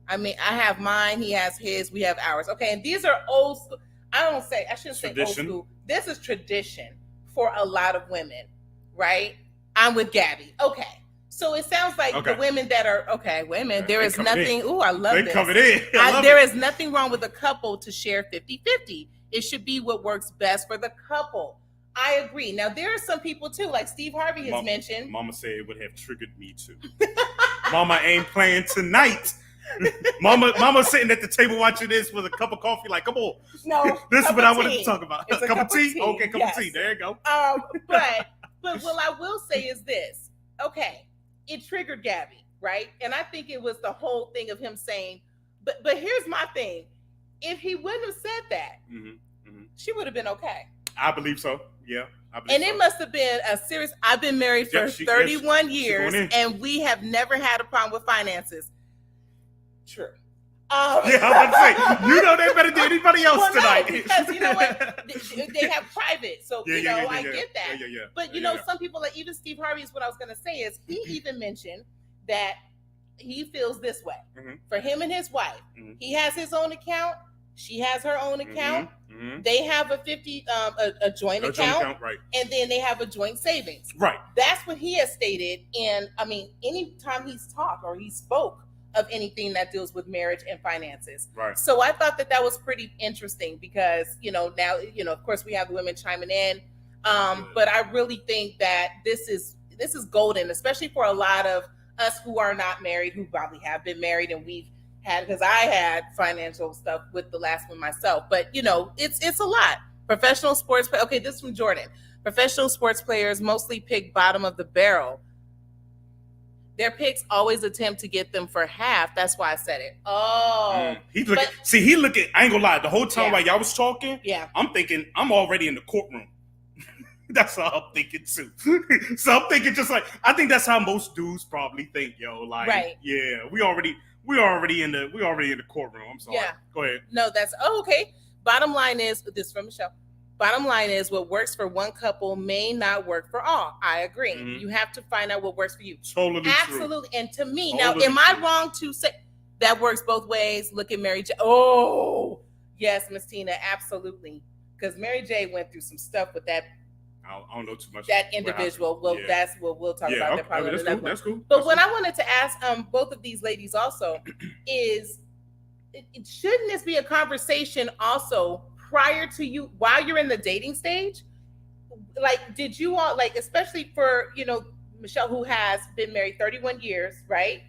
I have mine, he has his, we have ours. Okay, and these are old school. I shouldn't say old school. This is tradition for a lot of women, right? I'm with Gabby. Okay. So it sounds like the women that are, wait a minute. There is nothing, I love this. Coming in. There is nothing wrong with a couple to share 50-50. It should be what works best for the couple. I agree. Now, there are some people, too, like Steve Harvey has mentioned. Mama said it would have triggered me, too. Mama ain't playing tonight. Mama sitting at the table watching this with a cup of coffee like, come on. No, this is what I wanted to talk about. A cup of tea? Okay, cup of tea. There you go. But what I will say is this. Okay, it triggered Gabby, right? And I think it was the whole thing of him saying, but here's my thing. If he wouldn't have said that, she would have been okay. I believe so. Yeah. It must have been a serious. I've been married for 31 years, and we have never had a problem with finances. True. I'm about to say, they better than anybody else tonight. No, because you know what? They have private, so I get that. Yeah. But some people, like even Steve Harvey, is what I was going to say is he even mentioned that he feels this way for him and his wife. He has his own account. She has her own account. They have a joint account, right? And then they have a joint savings, right? That's what he has stated. And anytime he's talked or he spoke of anything that deals with marriage and finances, right? So I thought that was pretty interesting because now of course we have the women chiming in, but I really think that this is golden, especially for a lot of us who are not married, who probably have been married, and we've had, because I had financial stuff with the last one myself, but it's a lot. Professional sports play. Okay, this is from Jordan. Professional sports players mostly pick bottom of the barrel. Their picks always attempt to get them for half. That's why I said it. Oh, he looking. I ain't gonna lie. The whole time while y'all was talking, I'm thinking I'm already in the courtroom. That's how I'm thinking too. So I'm thinking just like I think that's how most dudes probably think, yo. Like, right? Yeah, we already in the courtroom. I'm sorry. Yeah. Go ahead. No, that's okay. Bottom line is this from Michelle. Bottom line is what works for one couple may not work for all. I agree. You have to find out what works for you. Totally Absolutely. True. And to me, now, am I wrong to say that works both ways? Look at Mary J. Oh, yes, Miss Tina, absolutely. Because Mary J went through some stuff with that I don't know too much. That individual. Well, that's what we'll talk about. That probably that's cool. That's cool. But that's what cool. I wanted to ask both of these ladies also is, shouldn't this be a conversation also prior to you, while you're in the dating stage? Like, did you all, like, especially for, Michelle, who has been married 31 years, right?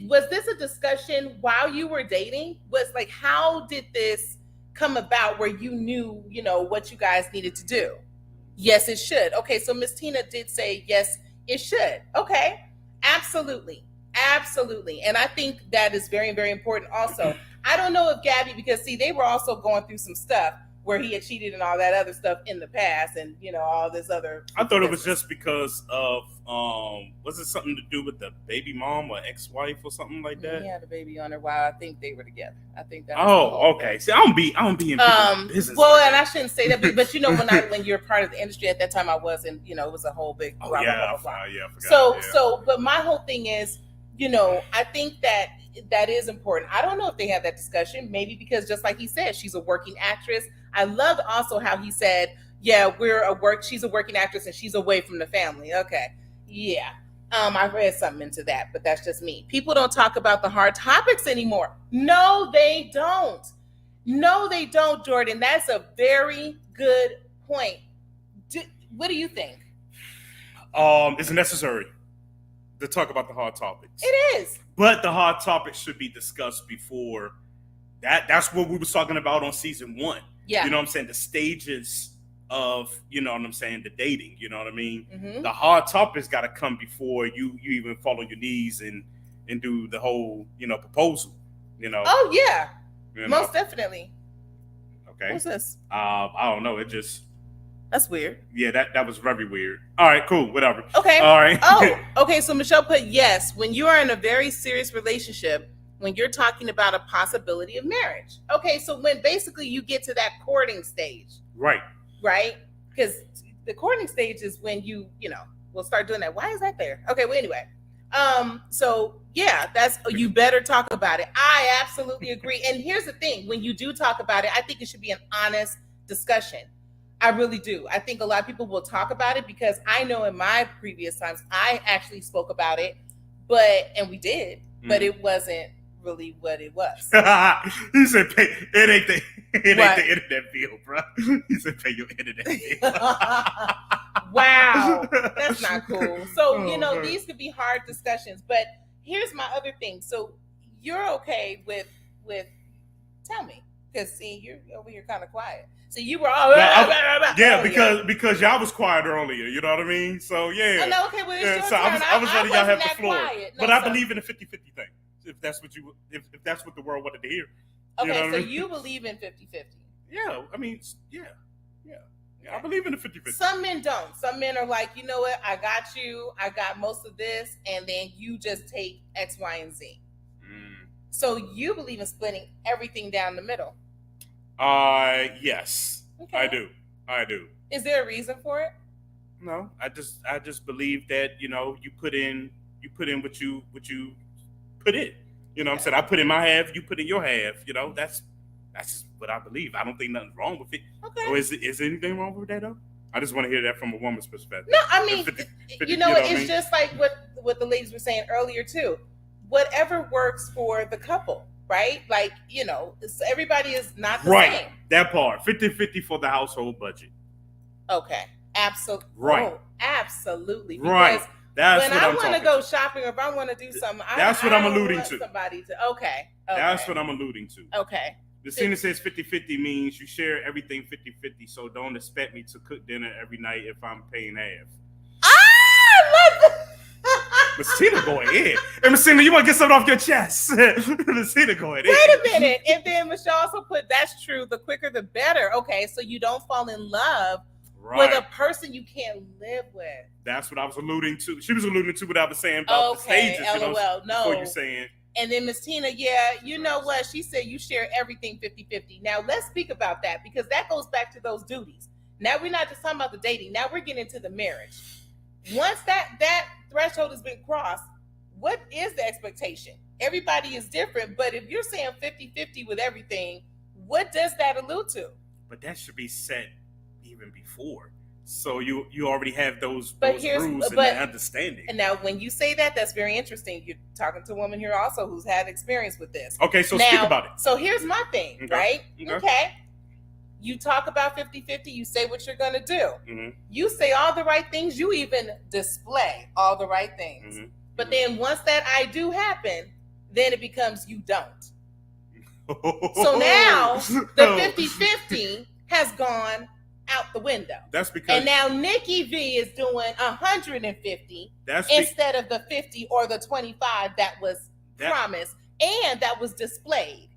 Was this a discussion while you were dating? Was like, how did this come about where you knew, what you guys needed to do? Yes, it should. Okay, so Miss Tina did say, yes, it should. Okay, absolutely. Absolutely. And I think that is very, very important also. I don't know if Gabby, because see, they were also going through some stuff where he had cheated and all that other stuff in the past, and all this other. I thought it was just because of was it something to do with the baby mom or ex-wife or something like that? He had a baby on her while I think they were together. I think that. Okay. See, I don't be in business. Well, and I shouldn't say that, but when you're part of the industry at that time, I wasn't. It was a whole big. Blah, blah, blah. I forgot. But my whole thing is, I think that is important. I don't know if they had that discussion. Maybe because just like he said, she's a working actress. I loved also how he said, yeah, she's a working actress and she's away from the family. Okay. Yeah. I read something into that, but that's just me. People don't talk about the hard topics anymore. No, they don't. No, they don't, Jordan. That's a very good point. What do you think? It's necessary to talk about the hard topics. It is. But the hard topics should be discussed before that. That's what we was talking about on season 1. Yeah. You know what I'm saying? The stages of, the dating, you know what I mean? Mm-hmm. The hard topics got to come before you even fall on your knees and do the whole, proposal, Oh, yeah. Most definitely. Okay. What's this? I don't know. It just. That's weird. Yeah, that was very weird. All right, cool, whatever. Okay. All right. Okay. So Michelle put yes. When you are in a very serious relationship, when you're talking about a possibility of marriage. Okay, so when basically you get to that courting stage. Right. Right? Because the courting stage is when we'll start doing that. Why is that there? Okay, well, anyway. So yeah, you better talk about it. I absolutely agree. And here's the thing, when you do talk about it, I think it should be an honest discussion. I really do. I think a lot of people will talk about it because I know in my previous times, I actually spoke about it, and we did, but it wasn't really what it was. He said, it ain't the internet bill, bro. He said, pay your internet bill. Wow. That's not cool. So, these could be hard discussions, but here's my other thing. So you're okay with tell me, because see, you're over here kind of quiet. So you were all because y'all was quiet earlier, you know what I mean? So yeah. Oh, no, okay, well, it's your so turn. I was letting y'all have the floor. No, I believe in the 50-50 thing. If that's what the world wanted to hear. Okay, so you believe in 50-50. Yeah, I mean, yeah. I believe in the 50-50. Some men don't. Some men are like, you know what, I got you, I got most of this, and then you just take X, Y, and Z. So you believe in splitting everything down the middle. Yes, okay. I do. Is there a reason for it? No, I just believe that you put in what you put in. You know what I'm saying? I put in my half, you put in your half. That's just what I believe. I don't think nothing's wrong with it. Okay. Or is anything wrong with that though? I just want to hear that from a woman's perspective. No, I mean, it's just like what the ladies were saying earlier too. Whatever works for the couple. Right? Like, everybody is not the same. That part. 50-50 for the household budget. Okay. Absolutely. Right. Oh, absolutely. Right. That's when I want to go shopping or if I want to do something, that's what I'm alluding to. Somebody to. Okay. That's what I'm alluding to. Okay. The scene says 50-50 means you share everything 50-50, so don't expect me to cook dinner every night if I'm paying half. I love that. Miss Tina going in. Hey, Miss Tina, you want to get something off your chest? Miss Tina going in. Wait a minute. And then Michelle also put, that's true, the quicker the better. Okay, so you don't fall in love with a person you can't live with. That's what I was alluding to. She was alluding to what I was saying about the stages. LOL, no. What you're saying. And then Miss Tina, yeah, you know what? She said you share everything 50-50. Now, let's speak about that because that goes back to those duties. Now, we're not just talking about the dating. Now, we're getting into the marriage. Once that threshold has been crossed, what is the expectation? Everybody is different, but if you're saying 50-50 with everything, what does that allude to? But that should be set even before. So you already have those rules and that understanding. And now, when you say that, that's very interesting. You're talking to a woman here also who's had experience with this. Okay, so speak about it. So here's my thing, right? Okay. You talk about 50-50, you say what you're going to do. Mm-hmm. You say all the right things. You even display all the right things. Mm-hmm. But then once that I do happen, then it becomes you don't. So now the 50-50 has gone out the window. That's because... And now Nikki V is doing 150 instead of the 50 or the 25 that was promised and that was displayed.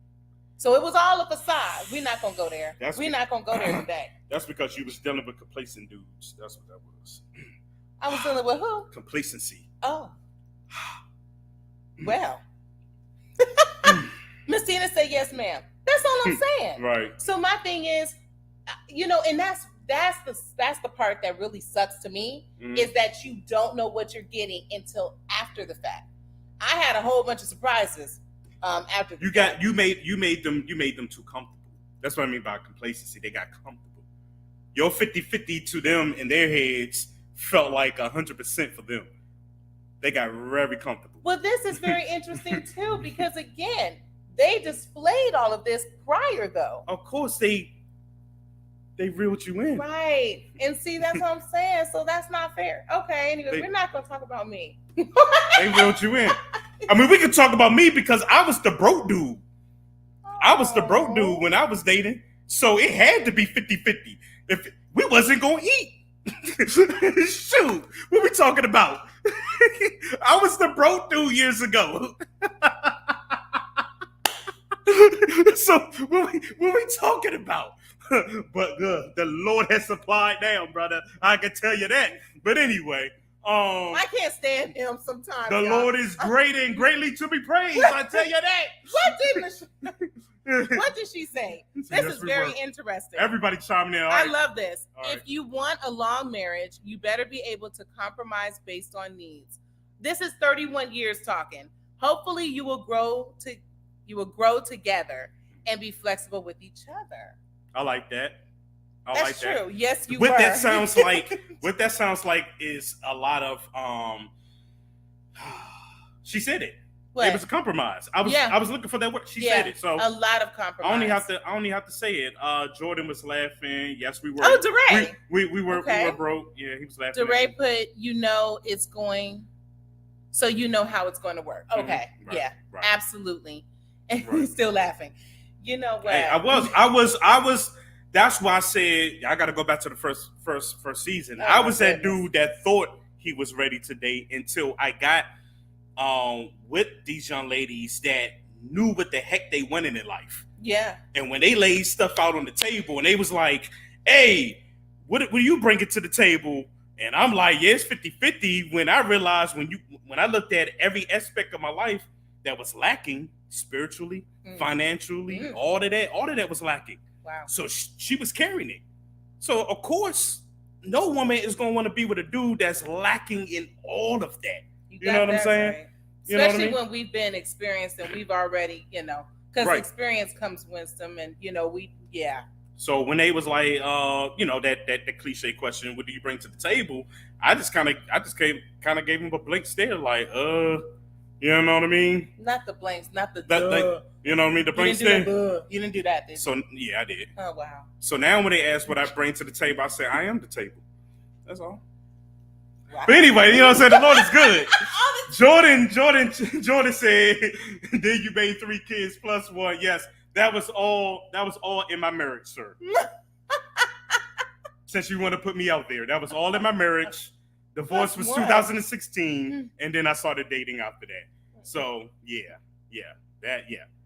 So it was all a facade. We're not going to go there. We're not going to go there today. That's because you was dealing with complacent dudes. That's what that was. I was dealing with who? Complacency. Oh. Well. Miss Tina said, yes, ma'am. That's all I'm saying. Right. So my thing is, and that's the part that really sucks to me, is that you don't know what you're getting until after the fact. I had a whole bunch of surprises after the fact. You made them too comfortable. That's what I mean by complacency. They got comfortable. Your 50-50 to them in their heads felt like 100% for them. They got very comfortable. Well, this is very interesting too, because again, they displayed all of this prior though. Of course they reeled you in. Right. And see, that's what I'm saying. So that's not fair. Okay, anyway, we're not going to talk about me. They reeled you in. I mean, we could talk about me because I was the broke dude. I was the broke dude when I was dating. So it had to be 50-50. If we wasn't going to eat. Shoot, what we talking about? I was the broke dude years ago. So what we talking about? But the Lord has supplied now, brother. I can tell you that. But anyway, I can't stand him sometimes. The Lord is great and greatly to be praised. I tell you that. What did she say? This is very interesting. Everybody chiming in. I love this. If you want a long marriage, you better be able to compromise based on needs. This is 31 years talking. Hopefully, you will grow together and be flexible with each other. I like that. That's true. Yes, you what were. What that sounds like is a lot of she said it. What? It was a compromise. I was looking for that word. She said it. So a lot of compromise. I only have to say it. Jordan was laughing. Yes, we were. Oh, DeRay. We were broke. Yeah, he was laughing. DeRay put, it's going, so you know how it's going to work. Okay. Mm-hmm. Right. Right. Absolutely. And he's still laughing. You know what? Hey, I was. That's why I said I got to go back to the first season. I was that dude that thought he was ready to date until I got with these young ladies that knew what the heck they wanted in life. Yeah. And when they laid stuff out on the table and they was like, "Hey, what do you bring it to the table?" And I'm like, "Yeah, it's 50-50." When I realized when I looked at every aspect of my life that was lacking spiritually, financially, all of that was lacking. Wow. So she was carrying it. So of course, no woman is going to want to be with a dude that's lacking in all of that. You know what I'm saying? Right. Especially when we've been experienced and we've already, because experience comes wisdom, and So when they was like, that cliche question, what do you bring to the table? I just kind of gave him a blank stare, like, you know what I mean? Not the blanks, not the you know what I mean? The blank stare. You didn't do that, did you? So yeah, I did. Oh wow. So now when they ask what I bring to the table, I say I am the table. That's all. Wow. But anyway, you know what I'm saying? The Lord is good. Jordan said, then you made 3 kids plus 1. Yes, that was all in my marriage, sir. Since you want to put me out there, that was all in my marriage. Divorce was 2016, and then I started dating after that. So yeah.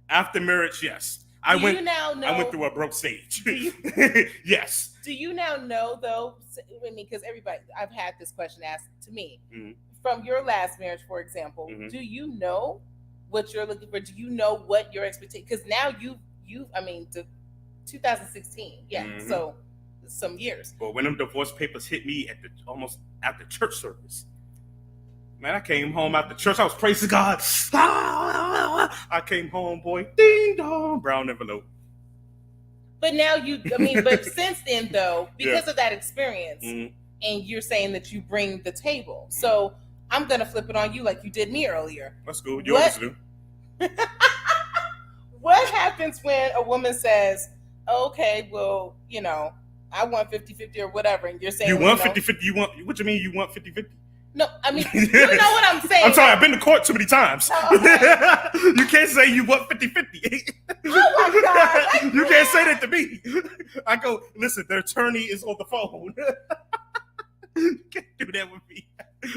After marriage, yes. I went through a broke stage. Yes. Do you now know though? I mean, because I've had this question asked to me from your last marriage, for example. Mm-hmm. Do you know what you're looking for? Do you know what your expectation? Because now the 2016, so some years. But when them divorce papers hit me almost at the church service, man, I came home after church. I was praising God. I came home, boy, ding dong, brown envelope. But now but since then though, because of that experience, and you're saying that you bring the table. So I'm gonna flip it on you like you did me earlier. That's cool. You always do. What happens when a woman says, okay, well, I want 50-50 or whatever, and you're saying you want 50-50, you want what you mean you want 50-50? No, I mean, you know what I'm saying. I'm sorry, I've been to court too many times. Oh, okay. You can't say you want 50-50. Oh my God. You can't say that to me. I go, listen, the attorney is on the phone. You can't do that with me.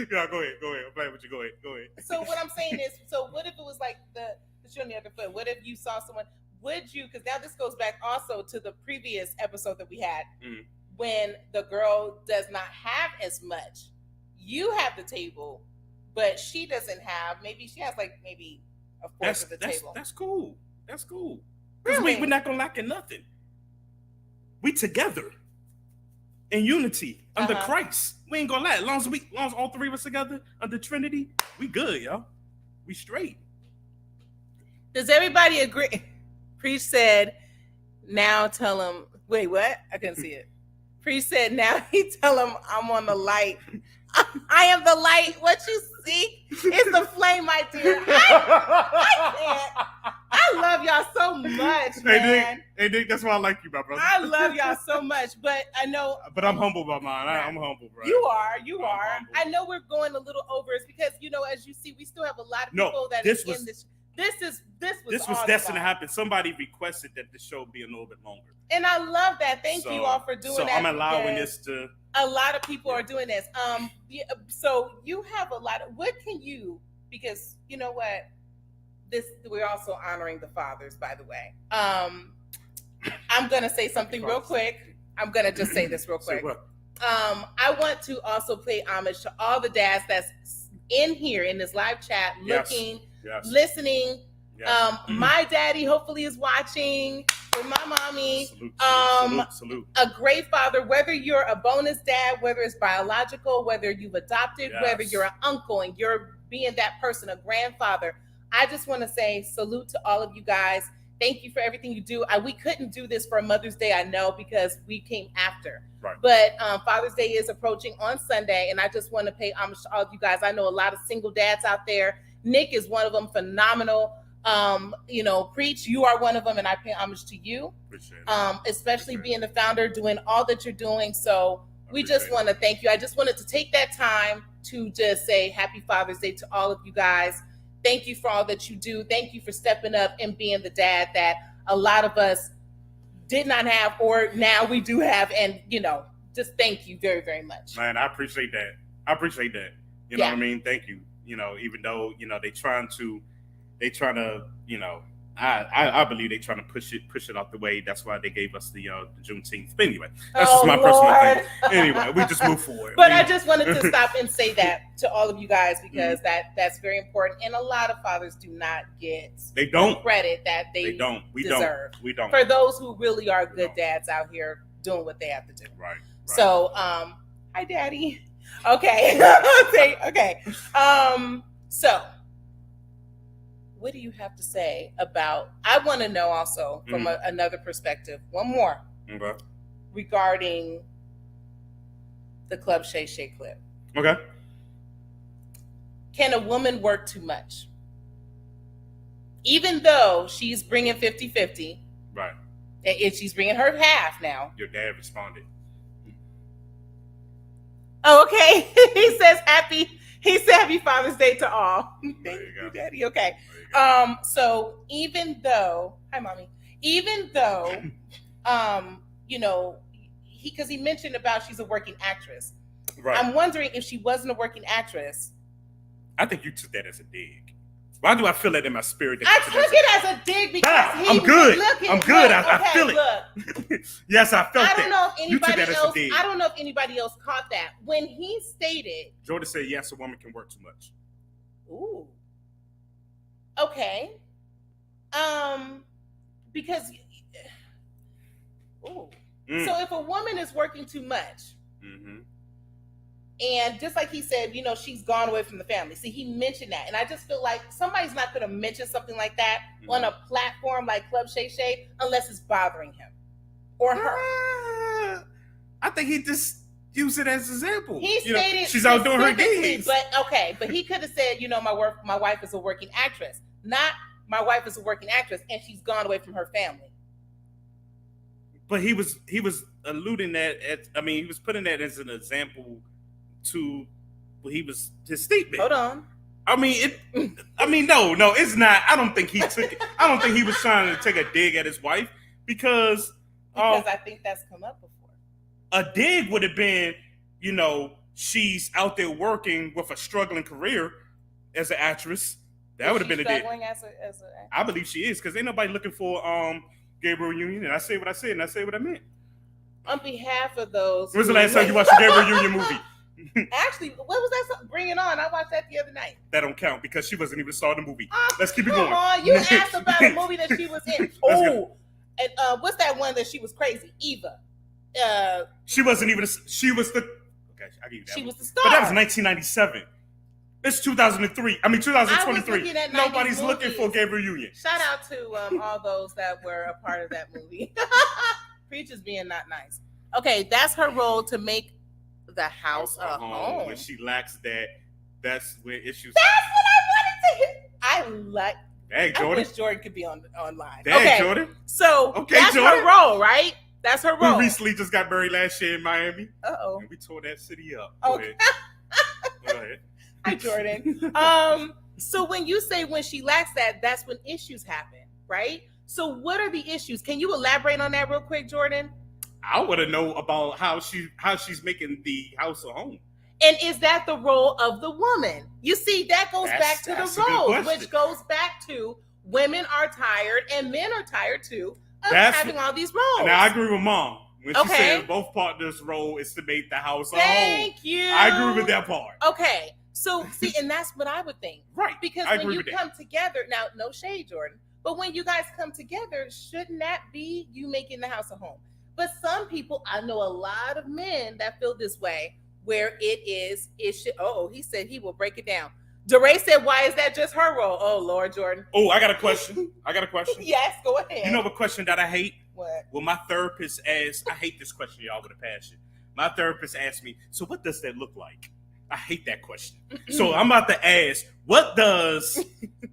Yeah, go ahead. I'm playing with you. Go ahead. So what I'm saying is, so what if it was like the shoe on the other foot? What if you saw someone, would you, because now this goes back also to the previous episode that we had, when the girl does not have as much. You have the table, but she doesn't have. Maybe she has maybe a fourth of the table. That's cool. Because we're not gonna lack in nothing. We together in unity under Christ. We ain't gonna lack. As long as all three of us together under Trinity, we good, y'all. We straight. Does everybody agree? Preach said, "Now tell him." Wait, what? I couldn't see it. Preach said, "Now he tell him I'm on the light." I am the light. What you see is the flame, my dear. I can't. I love y'all so much, man. Hey, Nick, that's why I like you, my brother. I love y'all so much, but I know. But I'm humble about mine. I'm humble, bro. You are. I know we're going a little over. It's because as you see, we still have a lot of people that is in this. This was destined to happen. Somebody requested that the show be a little bit longer. And I love that. Thank you all for doing that. So I'm allowing this to. A lot of people are doing this. So you have a lot of. What can you? Because you know what, we're also honoring the fathers. By the way, I'm gonna say something real quick. I'm gonna just say this real quick. I want to also pay homage to all the dads that's in here in this live chat, looking. Yes. Listening. Yes. My daddy hopefully is watching with my mommy. Salute. A great father, whether you're a bonus dad, whether it's biological, whether you've adopted, whether you're an uncle and you're being that person, a grandfather. I just want to say salute to all of you guys. Thank you for everything you do. We couldn't do this for Mother's Day, I know, because we came after. Right. But Father's Day is approaching on Sunday, and I just want to pay homage to all of you guys. I know a lot of single dads out there. Nick is one of them, phenomenal. Preach, you are one of them, and I pay homage to you. Appreciate it. Especially being the founder, doing all that you're doing. So we just want to thank you. I just wanted to take that time to just say Happy Father's Day to all of you guys. Thank you for all that you do. Thank you for stepping up and being the dad that a lot of us did not have, or now we do have. And, just thank you very, very much. Man, I appreciate that. You know what I mean? Thank you. Even though, they trying to, I believe they trying to push it out the way. That's why they gave us the Juneteenth. But anyway, that's just my personal thing. Anyway, we just move forward. But I just wanted to stop and say that to all of you guys, because that's very important. And a lot of fathers do not get the credit that they deserve. We don't. For those who really are good dads out here doing what they have to do. Right. So, hi, Daddy. Okay. Okay. So what do you have to say about, I want to know also from another perspective, one more, regarding the Club Shay Shay clip. Okay. Can a woman work too much? Even though she's bringing 50-50. Right. And she's bringing her half now. Your dad responded. Oh, okay. He said Happy Father's Day to all. Thank you, Daddy. Okay. So even though, hi, Mommy. Even though, because he mentioned about she's a working actress. Right. I'm wondering if she wasn't a working actress. I think you took that as a dig. Why do I feel that in my spirit? I took it as a dig because I'm good. I feel it. Look, yes, I felt that. I don't know if anybody else caught that when he stated. Jordan said, "Yes, a woman can work too much." Ooh. Okay. Because. Ooh. So if a woman is working too much. Mm-hmm. And just like he said, she's gone away from the family. See, he mentioned that. And I just feel like somebody's not going to mention something like that on a platform like Club Shay Shay unless it's bothering him. or her? I think he just used it as an example. He stated she's out doing her gigs. But he could have said, my wife is a working actress, not my wife is a working actress and she's gone away from her family. But he was alluding that he was putting that as an example to his statement. Hold on. No, it's not. I don't think he took it. I don't think he was trying to take a dig at his wife because I think that's come up before. A dig would have been, she's out there working with a struggling career as an actress. That would have been a dig. I believe she is, because ain't nobody looking for Gabriel Union. And I say what I said, and I say what I meant. On behalf of those. When's the last time you watched a Gabriel Union movie? Actually, what was that? Bring It On. I watched that the other night. That don't count because she wasn't even the star of the movie. Let's keep it going. Come on, you asked about a movie that she was in. Oh, and what's that one that she was crazy? Eva. She wasn't even. She was the. Okay, I give you that. She one. was the star. But that was 1997. It's 2003. 2023. Nobody's looking for Gabriel Union. Shout out to all those that were a part of that movie. Preachers being not nice. Okay, that's her role, to make the house a home. When she lacks that, that's where issues. That's what I wanted to hear. I wish Jordan could be online. Dang, Jordan. So that's Jordan. Her role, right? That's her role. Who recently just got married last year in Miami. Uh-oh. And we tore that city up. Okay. Go ahead. Hi, Jordan. So when you say when she lacks that, that's when issues happen, right? So what are the issues? Can you elaborate on that real quick, Jordan? I want to know about how she's making the house a home. And is that the role of the woman? You see, that goes back to the roles, which goes back to women are tired and men are tired too of having all these roles. Now I agree with Mom. When she said both partners' role is to make the house a home. Thank you. I agree with that part. Okay. So, see, and that's what I would think. Right. Because when you come together, now, no shade, Jordan, but when you guys come together, shouldn't that be you making the house a home? But some people, I know a lot of men that feel this way, where it should, he said he will break it down. DeRay said, why is that just her role? Oh, Lord, Jordan. Oh, I got a question. Yes, go ahead. You know what question that I hate? What? Well, my therapist asked, I hate this question, y'all, with a passion. My therapist asked me, so what does that look like? I hate that question. So I'm about to ask, what does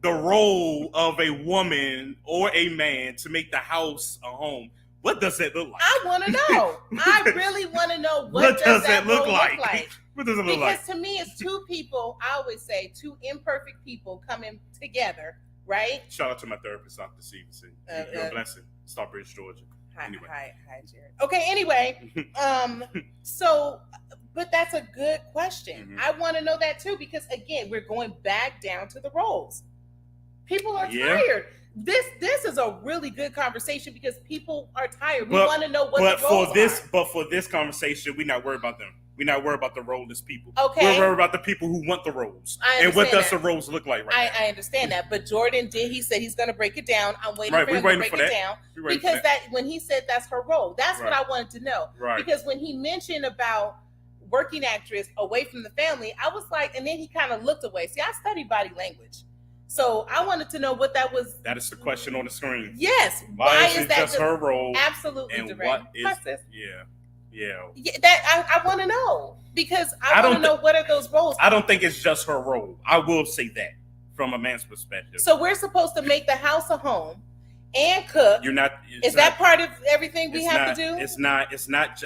the role of a woman or a man to make the house a home, what does that look like? I want to know. I really want to know what does that look like? What does it look like? Because to me, it's two people, I always say, two imperfect people coming together, right? Shout out to my therapist, Dr. Stevenson. You're a blessing. Stockbridge, Georgia. Hi, Jared. Okay, anyway, but that's a good question. Mm-hmm. I want to know that too, because again, we're going back down to the roles. People are tired. This is a really good conversation because people are tired. We want to know what the roles are. But for this conversation, we're not worried about them. We're not worried about the roleness people. Okay. We're worried about the people who want the roles. And what does the roles look like right now? I understand that. But Jordan he said he's going to break it down. I'm waiting for him to break it down. Because when he said that's her role, that's what I wanted to know. Right. Because when he mentioned about working actress away from the family, I was like, and then he kind of looked away. See, I studied body language. So I wanted to know what that was. That is the question on the screen. Yes. Why is that just her role? Absolutely. And what is, yeah. That I want to know because I want to know what are those roles. I don't think it's just her role. I will say that from a man's perspective. So we're supposed to make the house a home and cook. You're not. Is that part of everything we have to do? It's not.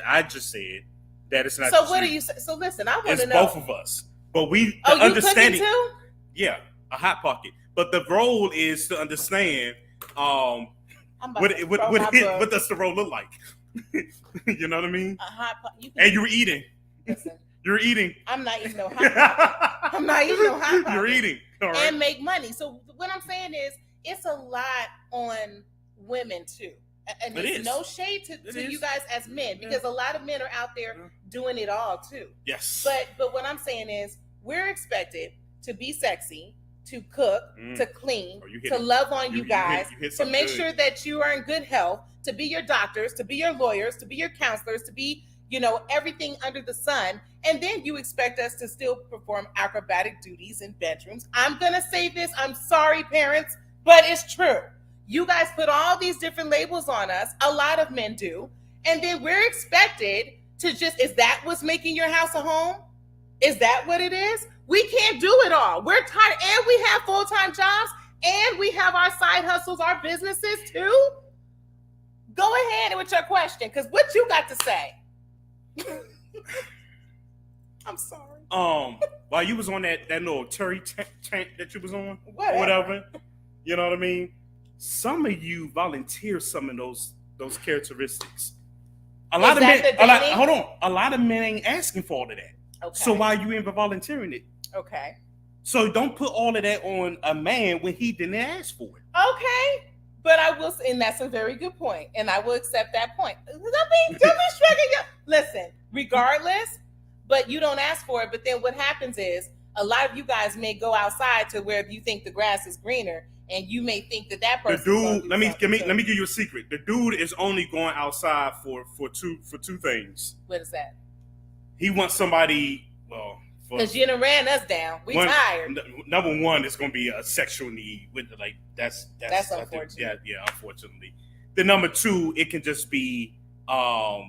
I just said that it's not. So what do you say? So listen, I want to know. It's both of us, but we understanding too. Yeah, a hot pocket. But the role is to understand. What does the role look like? You know what I mean? A hot pot. And you're eating. Listen, you're eating. I'm not eating no hot pocket. I'm not eating no hot pocket. You're eating. All right. And make money. So what I'm saying is, it's a lot on women too. And there's no shade to you guys as men, because a lot of men are out there doing it all too. Yes. But what I'm saying is, we're expected to be sexy, to cook, to clean, to love on you guys, to make sure that you are in good health, to be your doctors, to be your lawyers, to be your counselors, to be, everything under the sun. And then you expect us to still perform acrobatic duties in bedrooms. I'm going to say this. I'm sorry, parents, but it's true. You guys put all these different labels on us. A lot of men do. And then we're expected to just, is that what's making your house a home? Is that what it is? We can't do it all. We're tired, and we have full-time jobs, and we have our side hustles, our businesses too. Go ahead with your question, because what you got to say? I'm sorry. While you was on that little Terry tent that you was on, whatever, you know what I mean? Some of you volunteer some of those characteristics. A lot of men ain't asking for all of that. Okay. So why you even volunteering it? Okay. So don't put all of that on a man when he didn't ask for it. Okay. But I will, and that's a very good point, and I will accept that point. Don't be shrugging your. Listen, regardless, but you don't ask for it. But then what happens is a lot of you guys may go outside to where you think the grass is greener, and you may think that person. The dude, let me give you a secret. The dude is only going outside for two things. What is that? He wants somebody. Well, because you done ran us down. We tired. Number one is going to be a sexual need with that's unfortunate. Yeah, unfortunately. The number two, it can just be a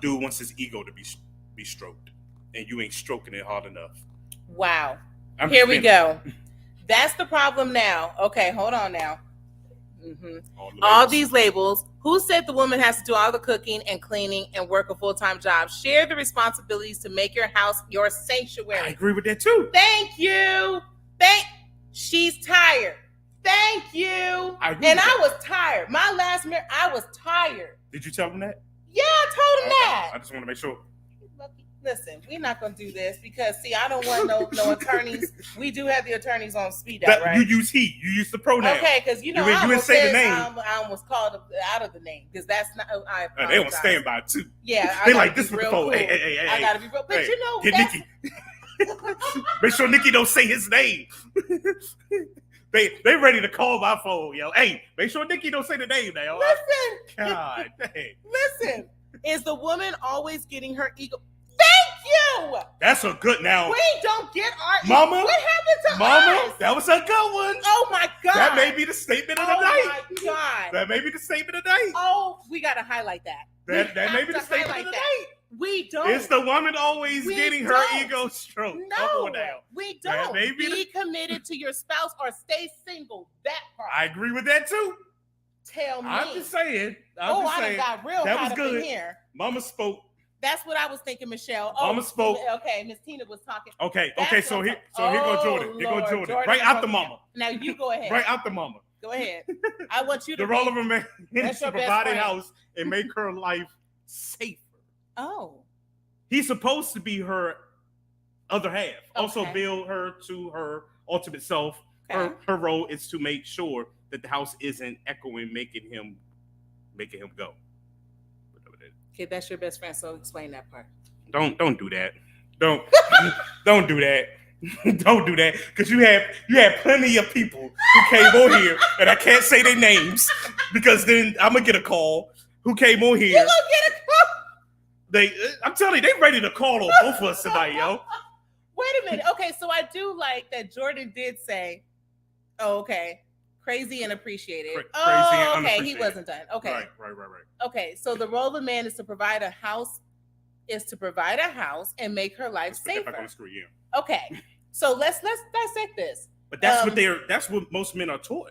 dude wants his ego to be stroked, and you ain't stroking it hard enough. Wow. Here we go. That's the problem now. Okay, hold on now. Mm-hmm. All these labels. Who said the woman has to do all the cooking and cleaning and work a full-time job? Share the responsibilities to make your house your sanctuary. I agree with that too. Thank you. She's tired. Thank you. I was tired. My last minute, I was tired. Did you tell him that? Yeah, I told him that. I just want to make sure. Listen, we're not going to do this because, see, I don't want no attorneys. We do have the attorneys on speed dial, right? You use he. You use the pronoun. Okay, because you didn't say the name. I almost called out of the name because that's not. They don't stand by it too. Yeah, they like this with the phone. Cool. Hey, I gotta be real. But get Nikki. Make sure Nikki don't say his name. They ready to call my phone, yo. Hey, make sure Nikki don't say the name now. Listen, God, dang. Listen, is the woman always getting her ego? Thank you. That's a good now. We don't get our Mama. What happened to Mama? us? That was a good one. Oh my God. That may be the statement of the night. Oh my God. That may be the statement of the night. Oh, we gotta highlight that. That may be the statement of the night. We don't. Is the woman always getting her ego stroked? No, we don't. Be committed to your spouse or stay single. That part. I agree with that too. Tell me. I'm just saying. I done got real that caught was up good. in here. Mama spoke. That's what I was thinking, Michelle. Mama spoke. Okay, Miss Tina was talking. Okay. So here go Jordan. Here go Jordan. Right after Mama. Now you go ahead. Right after Mama. Go ahead. I want you to. The role of a man is to provide a house and make her life safer. Oh. He's supposed to be her other half. Okay. Also build her to her ultimate self. Okay. Her role is to make sure that the house isn't echoing, making him go. Okay, that's your best friend, so explain that part. Don't do that. Don't do that. Don't do that. Because you had plenty of people who came on here, and I can't say their names because then I'm gonna get a call. Who came on here? You gonna get a call? I'm telling you, they ready to call on both of us tonight, yo. Wait a minute. Okay, so I do like that Jordan did say, "Oh, okay, crazy and appreciated." Crazy and okay, he wasn't done. Okay, right. Okay, so the role of man is to provide a house, and make her life safer. Okay, so let's dissect this. But that's what most men are taught.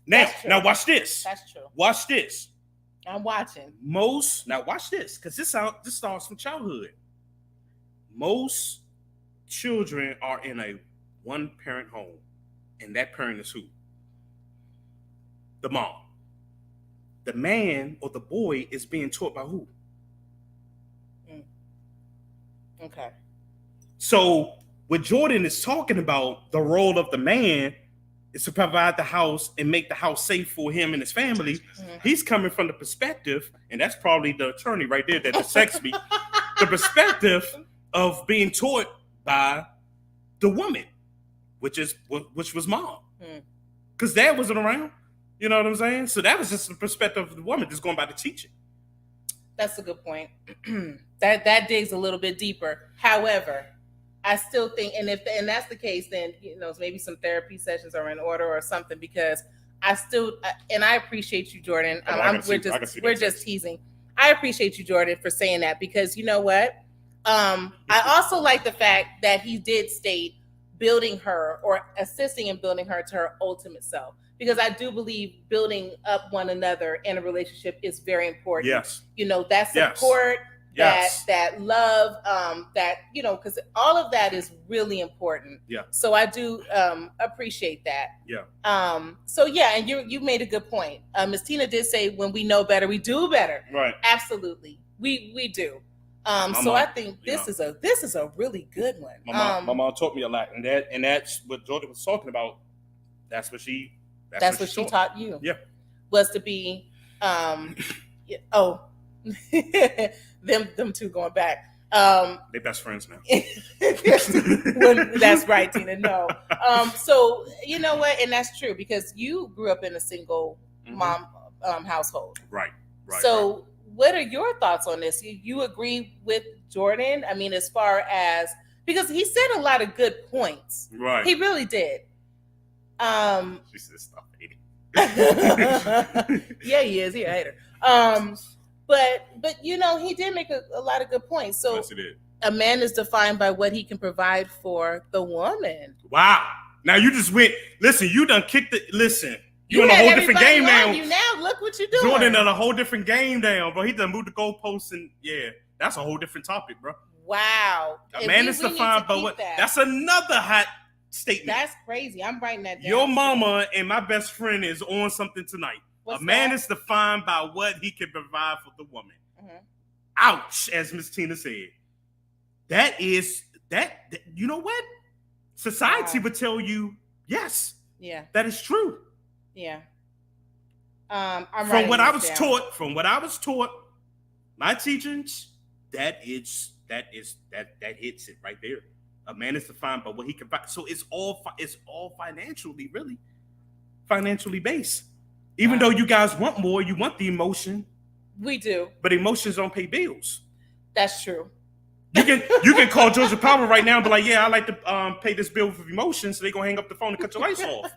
Now watch this. That's true. Watch this. I'm watching. Now watch this, because this starts from childhood. Most children are in a one-parent home, and that parent is who? The mom. The man or the boy is being taught by who? Okay. So what Jordan is talking about, the role of the man is to provide the house and make the house safe for him and his family. Mm-hmm. He's coming from the perspective, and that's probably the attorney right there that dissects me, the perspective of being taught by the woman, which was mom. Because dad wasn't around. You know what I'm saying? So that was just the perspective of the woman, just going by the teaching. That's a good point. that digs a little bit deeper. However, I still think, and that's the case, then maybe some therapy sessions are in order or something, because I appreciate you, Jordan. We're just teasing. I appreciate you, Jordan, for saying that, because you know what? I also like the fact that he did state building her or assisting in building her to her ultimate self, because I do believe building up one another in a relationship is very important. Yes. You know, that support, that love, that, you know, because all of that is really important. Yeah. So I do appreciate that. Yeah. So yeah, and you made a good point. Ms. Tina did say, when we know better, we do better. Right. Absolutely. We do. So I think this is a really good one. My mom taught me a lot, and that's what Jordan was talking about. That's what she taught you. Yeah. Was to be them two going back. They best friends now. That's right, Tina. No. So you know what, and that's true, because you grew up in a single mom household. Right. So what are your thoughts on this? You agree with Jordan? I mean, as far as, because he said a lot of good points. Right. He really did. She said stop hating. Yeah, he is. He a hater. But you know, he did make a lot of good points. So yes, he did. A man is defined by what he can provide for the woman. Wow. Now you just went. Listen, you done kicked it. Listen. You on a whole different game now. You now look what you're doing. Jordan on a whole different game down, bro. He done moved the goalposts, and yeah, that's a whole different topic, bro. Wow. A man is defined by what? That's another hot statement. That's crazy. I'm writing that down. Your mama and my best friend is on something tonight. What's a man that? is defined by what he can provide for the woman. Mm-hmm. Ouch, as Miss Tina said. That is that. You know what? Society would tell you yes. Yeah. That is true. Yeah. From what I was taught, my teachings, that hits it right there. A man is defined by what he can buy. So it's all financially based. Even though you guys want more, you want the emotion. We do, but emotions don't pay bills. That's true. You can call Georgia Power right now and be like, yeah, I like to pay this bill with emotions, so they're gonna hang up the phone and cut your lights off.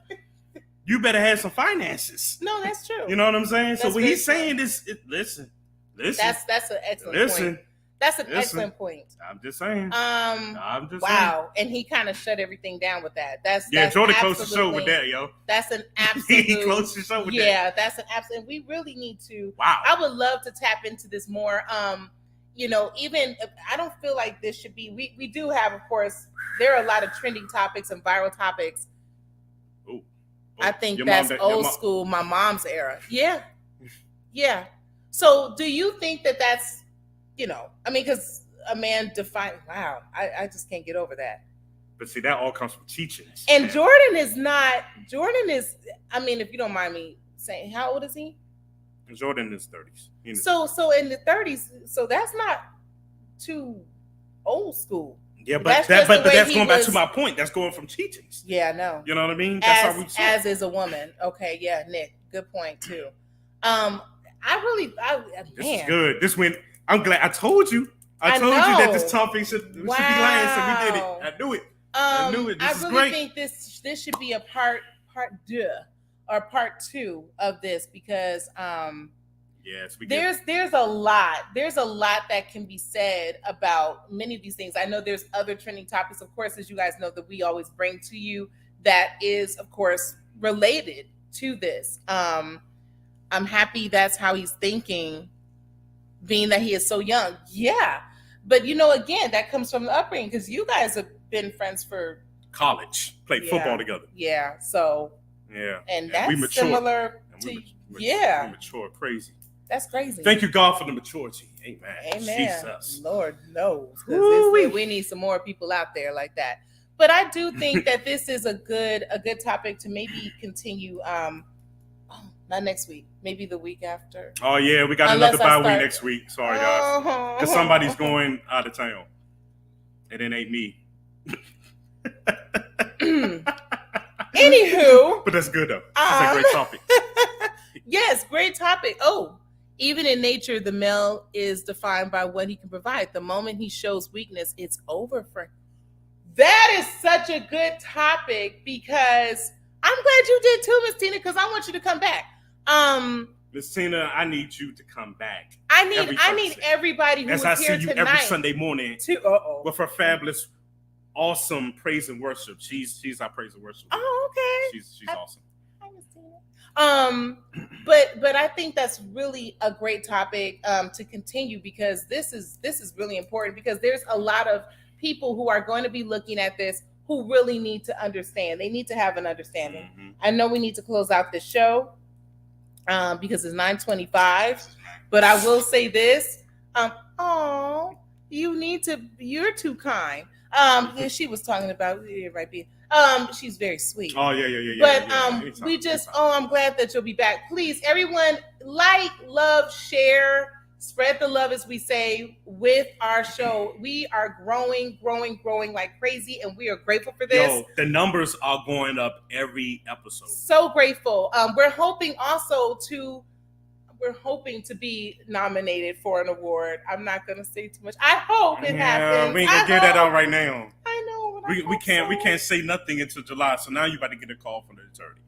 You better have some finances. No, that's true. You know what I'm saying? That's so when he's true. saying this, listen. That's an excellent point. That's an excellent point. I'm just saying. Wow. And he kind of shut everything down with that. That's Jordan closed the show with that, yo. That's an absolute. He closed the show with that. Yeah, that's an absolute. We really need to. Wow. I would love to tap into this more. You know, even I don't feel like this should be. We do have, of course, there are a lot of trending topics and viral topics. I think that's old school, my mom's era. Yeah. Yeah. So do you think that that's, you know, I mean, because a man defined, wow, I just can't get over that. But see, that all comes from teachings. And Jordan is, I mean, if you don't mind me saying, how old is he? Jordan in his 30s. So in the 30s, so that's not too old school. Yeah, but that's going back to my point. That's going from teachings. Yeah, I know. You know what I mean? That's how we as is a woman. Okay, yeah, Nick, good point too. This is good. This went. I'm glad. I told you. I told you that this topic should be last, and we did it. I knew it. I knew it. This is great. I really think this should be a part 2 or part 2 of this, because yes, there's a lot that can be said about many of these things. I know there's other trending topics, of course, as you guys know, that we always bring to you that is, of course, related to this. I'm happy that's how he's thinking, being that he is so young. Yeah. But, you know, again, that comes from the upbringing, because you guys have been friends for college, played football together. Yeah. So, yeah. And that's similar to, yeah. We mature crazy. That's crazy. Thank you, God, for the maturity. Amen. Amen. Jesus. Lord knows. We need some more people out there like that. But I do think that this is a good topic to maybe continue. Not next week, maybe the week after. Oh yeah, we got another bye week next week. Sorry guys, because somebody's going out of town, and it ain't me. Anywho, but that's good though. It's a great topic. Yes, great topic. Oh, even in nature, the male is defined by what he can provide. The moment he shows weakness, it's over for him. That is such a good topic, because I'm glad you did too, Miss Tina, because I want you to come back. Miss Tina, I need you to come back. I need everybody who is here tonight. As I see you every Sunday morning with her fabulous, awesome praise and worship. She's our praise and worship. Oh, okay. She's awesome. Hi, Miss Tina. But I think that's really a great topic to continue, because this is really important, because there's a lot of people who are going to be looking at this who really need to understand. They need to have an understanding. Mm-hmm. I know we need to close out this show because it's 9:25, but I will say this. You're too kind. She was talking about she's very sweet. Oh yeah. But we just I'm glad that you'll be back. Please, everyone, like, love, share, spread the love, as we say, with our show. We are growing like crazy, and we are grateful for this. Yo, the numbers are going up every episode. So grateful. We're hoping to be nominated for an award. I'm not gonna say too much. I hope it happens. We ain't gonna get that out right now. I know. We can't say nothing until July. So now you about to get a call from the attorney.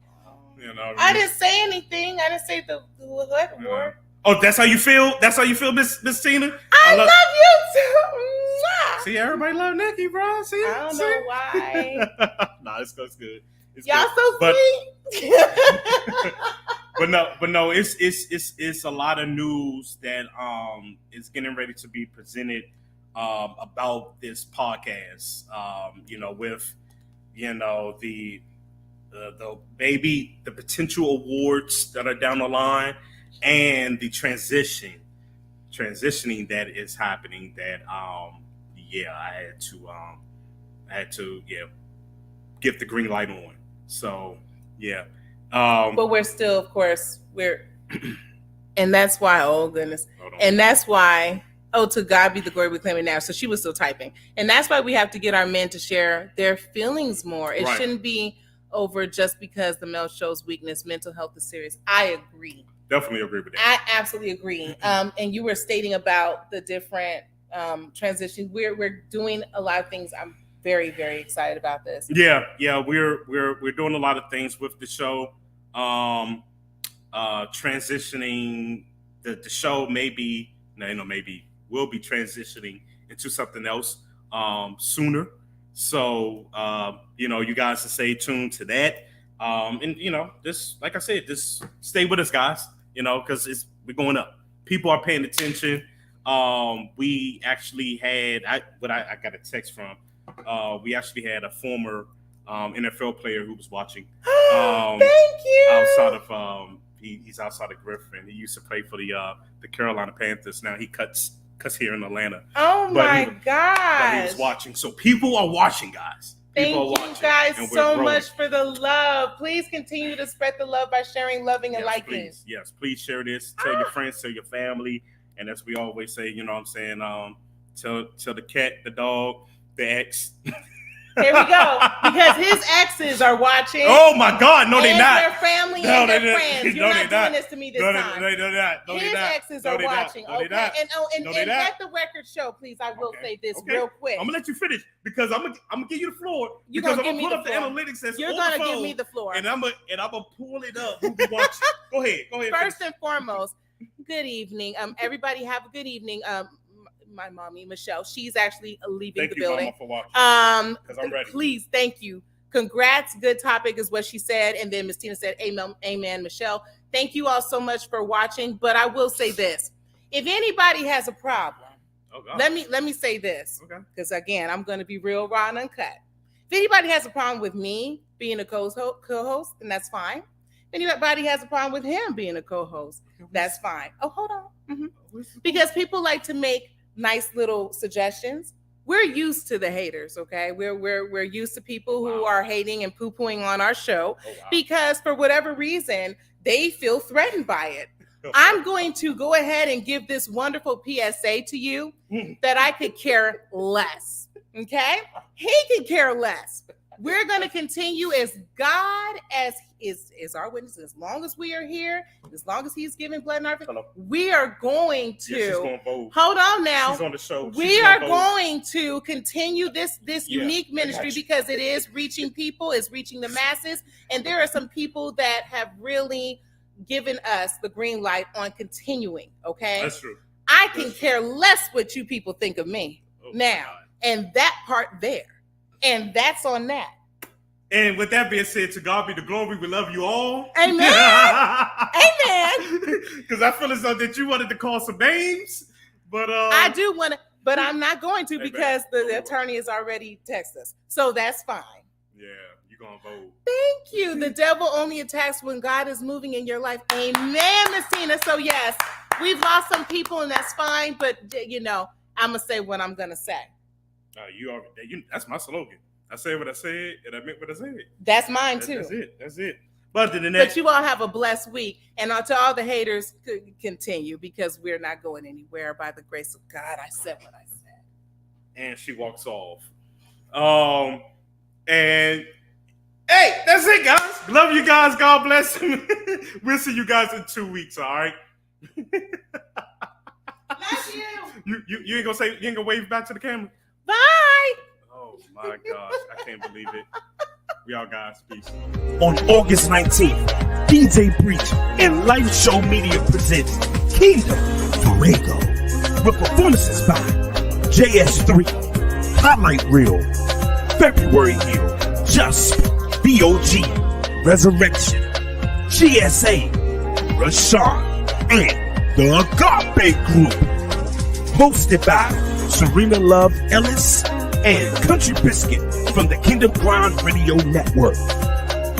You know. I didn't say anything. I didn't say the what award. Oh, that's how you feel? That's how you feel, Miss Tina? I love you too. See, everybody love Nikki, bro. See? I don't know why. Nah, it's good. Y'all so sweet. But no, it's a lot of news that is getting ready to be presented about this podcast. With the potential awards that are down the line, and the transitioning that is happening. That I had to give the green light on. So yeah. But we're still, of course, and that's why, oh goodness. And that's why, to God be the glory, we claim it now. So she was still typing. And that's why we have to get our men to share their feelings more. It shouldn't be over just because the male shows weakness. Mental health is serious. I agree. Definitely agree with that. I absolutely agree. And you were stating about the different transitions. We're doing a lot of things. I'm very, very excited about this. Yeah. We're doing a lot of things with the show. Transitioning the show maybe will be transitioning into something else sooner. So you guys to stay tuned to that. And just like I said, just stay with us, guys. Because we're going up. People are paying attention. We actually had I got a text from. We actually had a former NFL player who was watching. Thank you. Outside of he's outside of Griffin. He used to play for the Carolina Panthers. Now he cuts here in Atlanta. Oh my God! He was watching. So people are watching, guys. Thank you guys so much for the love. Please continue to spread the love by sharing, loving, and liking. Yes, please share this. Tell your friends, tell your family. And as we always say, you know what I'm saying? Tell the cat, the dog, the ex. Here we go. Because his exes are watching. Oh my God, no, they're not. Their family and their friends. You're not doing this to me this time. No, they're not. His exes are watching. Okay. And let the record show, please. I will say this real quick. I'm gonna let you finish because I'm gonna give you the floor. You're because gonna I'm give gonna me put up the analytics that's You're on gonna the phone, give me the floor. And I'm gonna pull it up. Who be watching? Go ahead. First and foremost, good evening. Everybody have a good evening. My mommy, Michelle, she's actually leaving the building. Thank you, Mama, for watching. Because I'm ready. Please, thank you. Congrats. Good topic is what she said. And then Miss Tina said, amen, Michelle. Thank you all so much for watching. But I will say this. If anybody has a problem, let me say this. Okay. Because again, I'm going to be real, raw, and uncut. If anybody has a problem with me being a co-host, then that's fine. If anybody has a problem with him being a co-host, that's fine. Oh, hold on. Mm-hmm. Because people like to make nice little suggestions. We're used to the haters, okay? We're used to people who are hating and poo-pooing on our show because for whatever reason, they feel threatened by it. I'm going to go ahead and give this wonderful PSA to you that I could care less, okay? He could care less. We're going to continue as God is our witness. As long as we are here, as long as he's giving blood in our face, we are going to hold on now. She's on the show. We are going to continue this unique ministry because it is reaching people, it's reaching the masses. And there are some people that have really given us the green light on continuing, okay? That's true. I can care less what you people think of me now. And that part there. And that's on that. And with that being said, to God be the glory. We love you all. Amen. Amen. Because I feel as though that you wanted to call some names. But I do want to, but I'm not going to because the attorney has already texted us. So that's fine. Yeah, you're going to vote. Thank you. The devil only attacks when God is moving in your life. Amen, Miss Tina. So yes, we've lost some people and that's fine. But, you know, I'm going to say what I'm going to say. That's my slogan. I said what I said and I meant what I said. That's mine too. That's it. But other than that, but you all have a blessed week. And to all the haters, continue because we're not going anywhere by the grace of God. I said what I said. And she walks off. And hey, that's it, guys. Love you guys. God bless you. We'll see you guys in 2 weeks. All right. Love you. You ain't gonna wave back to the camera. Bye. Oh my gosh, I can't believe it. We all guys, peace. On August 19th, DJ Breach and Life Show Media presents Kingdom Fuego with performances by JS3, Highlight Reel, February Hill, Just, B.O.G., Resurrection, GSA, Rashawn, and the Agape Group. Hosted by Serena Love Ellis and Country Biscuit from the Kingdom Grind Radio Network.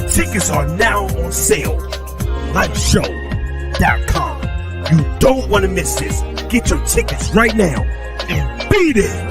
Tickets are now on sale. LifeShow.com. You don't want to miss this. Get your tickets right now and be there.